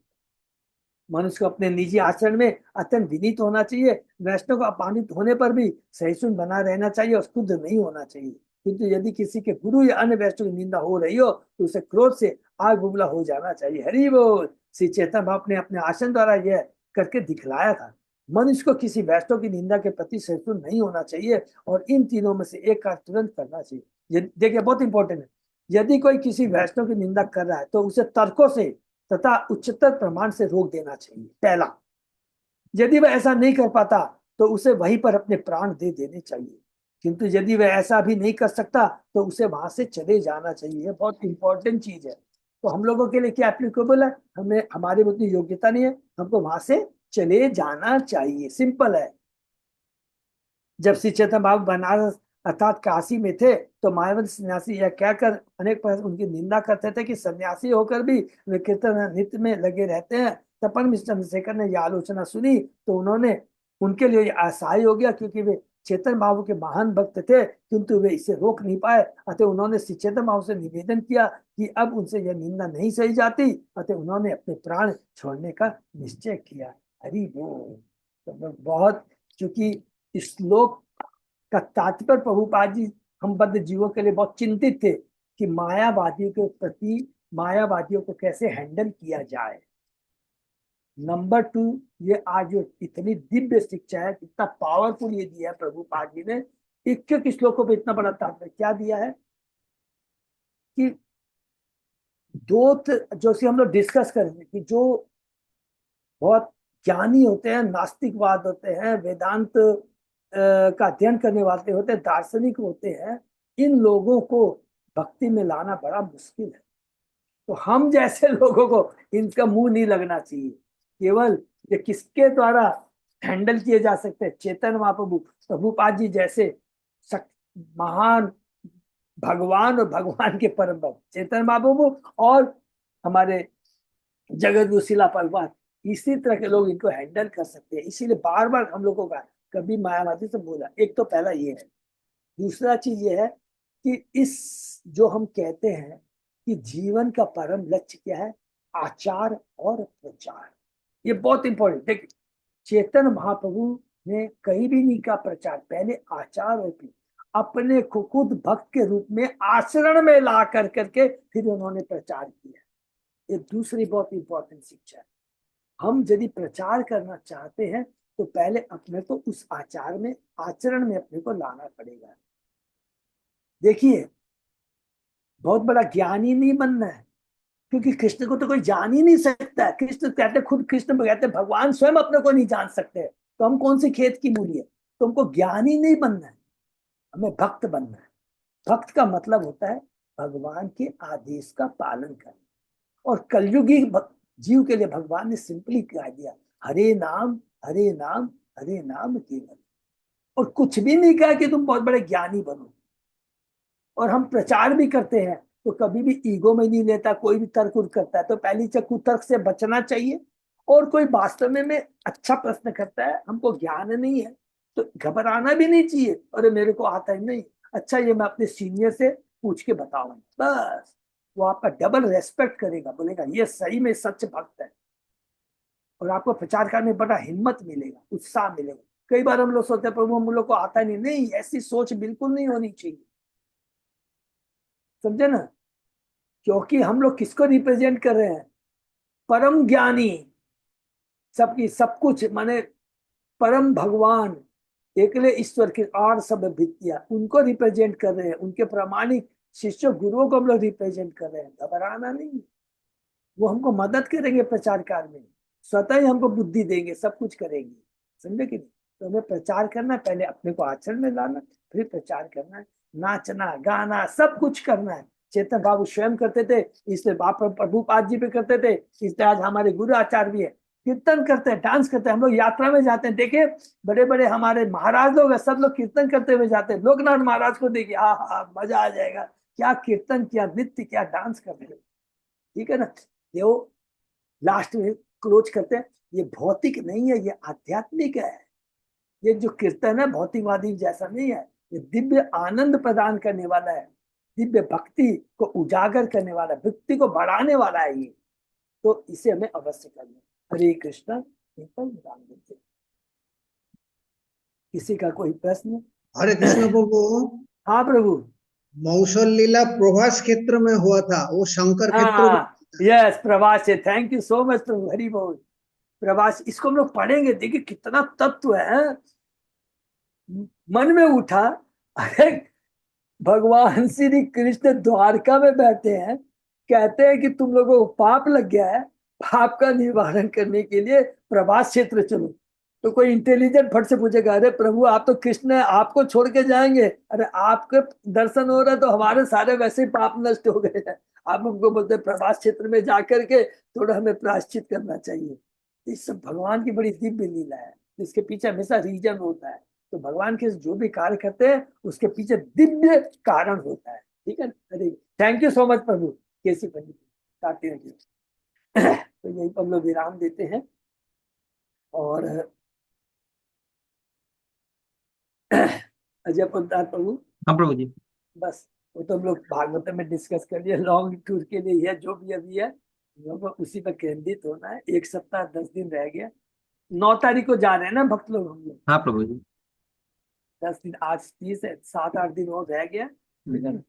[SPEAKER 1] मनुष्य को अपने निजी आचरण में अत्यंत विनीत होना चाहिए। वैष्णव को अपमानित होने पर भी सहिष्णु बना रहना चाहिए और क्रुद्ध नहीं होना चाहिए। किंतु यदि किसी के गुरु या अन्य वैष्णव की निंदा हो रही हो तो उसे क्रोध से आग बुबला हो जाना चाहिए। हरि बोल। श्री चैतन्य भाव ने अपने आचरण द्वारा यह करके दिखलाया था। मनुष्य को किसी वैष्णव की निंदा के प्रति सहिष्णु नहीं होना चाहिए और इन तीनों में से एक कार्य तुरंत करना चाहिए। देखिए बहुत इंपॉर्टेंट है, यदि कोई किसी वैष्णव की निंदा कर रहा है तो उसे तर्कों से तथा उच्चतर प्रमाण से रोक देना चाहिए। पहला, यदि वह ऐसा नहीं कर पाता तो उसे वहीं पर अपने प्राण दे देने चाहिए। किंतु यदि वह ऐसा भी नहीं कर सकता तो उसे वहां से चले जाना चाहिए। यह बहुत इंपॉर्टेंट चीज है। तो हम लोगों के लिए क्या एप्लीकेबल है, हमें हमारी उतनी योग्यता नहीं है, हमको वहां से चले जाना चाहिए। सिंपल है। जब श्री चैतन्य बाबू बनारस अर्थात काशी में थे तो मायावती सन्यासी यह कहकर अनेक बार उनकी निंदा करते थे कि सन्यासी होकर भी वे कीर्तन नृत्य में लगे रहते हैं। तपन मिश्र चंद्रशेखर ने यह आलोचना सुनी तो उन्होंने उनके लिए असहाय हो गया, क्योंकि वे चेतन बाबू के महान भक्त थे, किंतु वे इसे रोक नहीं पाए। अतः उन्होंने श्री चेतन बाबू से निवेदन किया कि अब उनसे यह निंदा नहीं सही जाती। अतः उन्होंने अपने प्राण छोड़ने का निश्चय किया। हरि बोल। तो बहुत, चूंकि इस श्लोक का तात्पर्य प्रभुपाद जी हम बद्ध जीवों के लिए बहुत चिंतित थे कि मायावादियों के प्रति मायावादियों को कैसे हैंडल किया जाए। नंबर 2, ये आज जो इतनी दिव्य शिक्षा है, इतना पावरफुल ये दिया है प्रभुपाद जी ने। 21 श्लोकों पे इतना बड़ा तात्पर्य क्या दिया है कि जो से हम लोग डिस्कस करेंगे कि जो बहुत ज्ञानी होते हैं, नास्तिकवाद होते हैं, वेदांत का अध्ययन करने वाले होते हैं, दार्शनिक होते हैं, इन लोगों को भक्ति में लाना बड़ा मुश्किल है। तो हम जैसे लोगों को इनका मुंह नहीं लगना चाहिए। केवल ये किसके द्वारा हैंडल किए जा सकते हैं, चेतन महाप्रभु प्रभुपाद जी जैसे महान भगवान और भगवान के परम भक्त चेतन महाप्रभु और हमारे जगत गुरु शिला प्रभुपाद, इसी तरह के लोग इनको हैंडल कर सकते हैं। इसीलिए बार बार हम लोगों का कभी मायावादी से बोला, एक तो पहला ये है। दूसरा चीज ये है कि इस जो हम कहते हैं कि जीवन का परम लक्ष्य क्या है, आचार और प्रचार, ये बहुत इंपॉर्टेंट। देखिए, चेतन महाप्रभु ने कहीं भी नहीं कहा प्रचार, पहले आचार और अपने को खुद भक्त के रूप में आचरण में ला कर करके फिर उन्होंने प्रचार किया। ये दूसरी बहुत इंपॉर्टेंट शिक्षा है। हम यदि प्रचार करना चाहते हैं तो पहले अपने को उस आचार में, आचरण में अपने को लाना पड़ेगा। देखिए, बहुत बड़ा ज्ञानी नहीं बनना है, क्योंकि कृष्ण को तो कोई जान ही नहीं सकता है। कृष्ण कहते, खुद कृष्ण कहते भगवान स्वयं अपने को नहीं जान सकते, तो हम कौन सी खेत की मूली है। तो हमको ज्ञानी नहीं बनना है, हमें भक्त बनना है। भक्त का मतलब होता है भगवान के आदेश का पालन करना। और कलयुगी जीव के लिए भगवान ने सिंपली कह दिया, हरे नाम हरे नाम हरे नाम केवल। और कुछ भी नहीं कहा कि तुम बहुत बड़े ज्ञानी बनो। और हम प्रचार भी करते हैं तो कभी भी ईगो में नहीं लेता। कोई भी तर्क उर्क करता है तो पहली चीज कुतर्क से बचना चाहिए। और कोई वास्तव में अच्छा प्रश्न करता है, हमको ज्ञान नहीं है, तो घबराना भी नहीं चाहिए, अरे मेरे को आता ही नहीं, अच्छा ये मैं अपने सीनियर से पूछ के बताऊंगा। बस वो आपका डबल रेस्पेक्ट करेगा, बोलेगा ये सही में सच भक्त है। और आपको प्रचार करने में बड़ा हिम्मत मिलेगा, उत्साह मिलेगा। कई बार हम लोग सोचते हैं प्रभु हम लोग को आता नहीं, नहीं, ऐसी सोच बिल्कुल नहीं होनी चाहिए। समझे ना? क्योंकि हम लोग किसको रिप्रेजेंट कर रहे हैं? परम ज्ञानी, सबकी सब कुछ माने परम भगवान, एकले ईश्वर के और सब भित्तियां, उनको रिप्रेजेंट कर रहे हैं। उनके प्रामाणिक शिष्य गुरुओं को हम लोग रिप्रेजेंट कर रहे हैं। घबराना नहीं, वो हमको मदद करेंगे प्रचार कार्य में, स्वतः ही हमको बुद्धि देंगे, सब कुछ करेंगे। समझे कि नहीं? तो हमें प्रचार करना है, पहले अपने को आचरण में लाना, फिर प्रचार करना है। नाचना गाना सब कुछ करना है। चेतन बाबू स्वयं करते थे, इसलिए बाप प्रभुपाद जी भी करते थे, इसलिए आज हमारे गुरु आचार्य भी है। कीर्तन करते हैं, डांस करते हैं। हम लोग यात्रा में जाते हैं, देखिए बड़े बड़े हमारे महाराज लोग हैं, सब लोग कीर्तन करते हुए जाते हैं। लोकनाथ महाराज को देखिए, हाँ मजा आ जाएगा, क्या कीर्तन, क्या नृत्य, क्या डांस करते हैं। ठीक है ना? वो लास्ट में क्लोज करते हैं, ये भौतिक नहीं है, ये आध्यात्मिक है। ये जो कीर्तन है भौतिकवादी जैसा नहीं है, ये दिव्य आनंद प्रदान करने वाला है, दिव्य भक्ति को उजागर करने वाला है, भक्ति को बढ़ाने वाला है ये। तो इसे हमें अवश्य करना है। हरे कृष्ण। दान देते। किसी का कोई प्रश्न?
[SPEAKER 2] हरे कृष्ण प्रभु।
[SPEAKER 1] हाँ प्रभु।
[SPEAKER 2] मौसल लीला प्रभास क्षेत्र में हुआ था, वो शंकर क्षेत्र
[SPEAKER 1] हाँ, यस, प्रभास है। थैंक यू सो मच प्रभु, हरि बोल। प्रभास, इसको हम लोग पढ़ेंगे, देखिए कितना तत्व है। मन में उठा, अरे भगवान श्री कृष्ण द्वारका में बैठे हैं, कहते हैं कि तुम लोगों को पाप लग गया है, पाप का निवारण करने के लिए प्रभास क्षेत्र चलो। तो कोई इंटेलिजेंट फट से पूछेगा, अरे प्रभु आप तो कृष्ण है, आपको छोड़ के जाएंगे? अरे आपके दर्शन हो रहा है तो हमारे सारे वैसे ही पाप नष्ट हो गए हैं। आप हमको बोलते प्रभास क्षेत्र में जाकर के थोड़ा हमें प्रायश्चित करना चाहिए। इस सब भगवान की बड़ी दिव्य लीला है, इसके पीछे हमेशा रीजन होता है। तो भगवान के जो भी कार्य करते हैं उसके पीछे दिव्य कारण होता है। ठीक है? अरे थैंक यू सो मच प्रभु। कैसी पंडित काटते रहिए। तो यही पर हम लोग विराम देते हैं। और अजय पंतार प्रभु,
[SPEAKER 3] हाँ प्रभु जी।
[SPEAKER 1] बस वो तो हम लोग भागवत में डिस्कस कर लिए, लॉन्ग टूर के लिए है जो भी अभी है, हम लोग को उसी पर केंद्रित होना है। 1 सप्ताह 10 दिन रह गया। 9 तारीख को जा रहे हैं ना भक्त लोग हम लोग?
[SPEAKER 3] हाँ प्रभु जी।
[SPEAKER 1] 10 दिन, आज 30 है, 7-8 दिन और रह गया। ठीक है ना?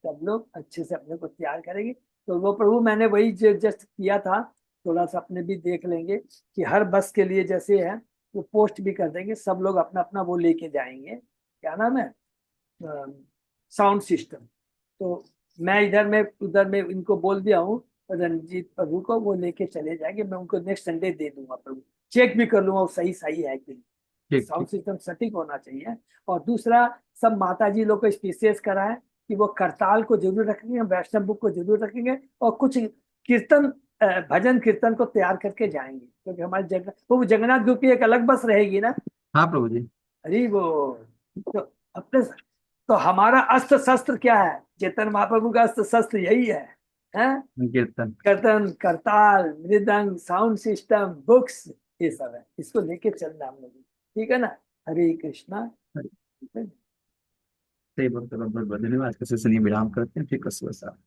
[SPEAKER 1] सब लोग अच्छे से अपने को तैयार करेंगे। तो वो प्रभु मैंने वही जस्ट किया था, थोड़ा सा अपने भी देख लेंगे कि हर बस के लिए जैसे है वो पोस्ट भी कर देंगे, सब लोग अपना अपना वो लेके जाएंगे, क्या नाम है, साउंड सिस्टम। तो मैं इधर में उधर में इनको बोल दिया हूँ, रंजीत प्रभु को वो लेके चले जाएंगे। मैं उनको नेक्स्ट संडे दे दूंगा प्रभु, चेक भी कर लूंगा वो सही सही है कि नहीं।
[SPEAKER 3] ठीक
[SPEAKER 1] साउंड
[SPEAKER 3] ठीक।
[SPEAKER 1] सिस्टम सटीक होना चाहिए। और दूसरा, सब माता जी लोग को स्पेसियस करा है कि वो करताल को जरूर रखेंगे, वैष्णव बुक को जरूर रखेंगे, और कुछ कीर्तन भजन कीर्तन को तैयार करके जाएंगे, क्योंकि हमारे वो जगन्नाथ ग्रुप की एक अलग बस रहेगी ना।
[SPEAKER 3] हाँ प्रभु जी।
[SPEAKER 1] अरे वो तो अपने, तो हमारा अस्त्र शस्त्र क्या है? चेतन महाप्रभु का अस्त्र शस्त्र यही है। हैं,
[SPEAKER 3] कीर्तन।
[SPEAKER 1] कीर्तन, करताल, मृदंग, साउंड सिस्टम, बुक्स, ये सब है, इसको लेके चलना हम लोग, ठीक है ना। हरे कृष्णा।
[SPEAKER 3] सही, बहुत बहुत धन्यवाद। आज का सेशन ये विराम करते हैं, फिर कल सुबह 7।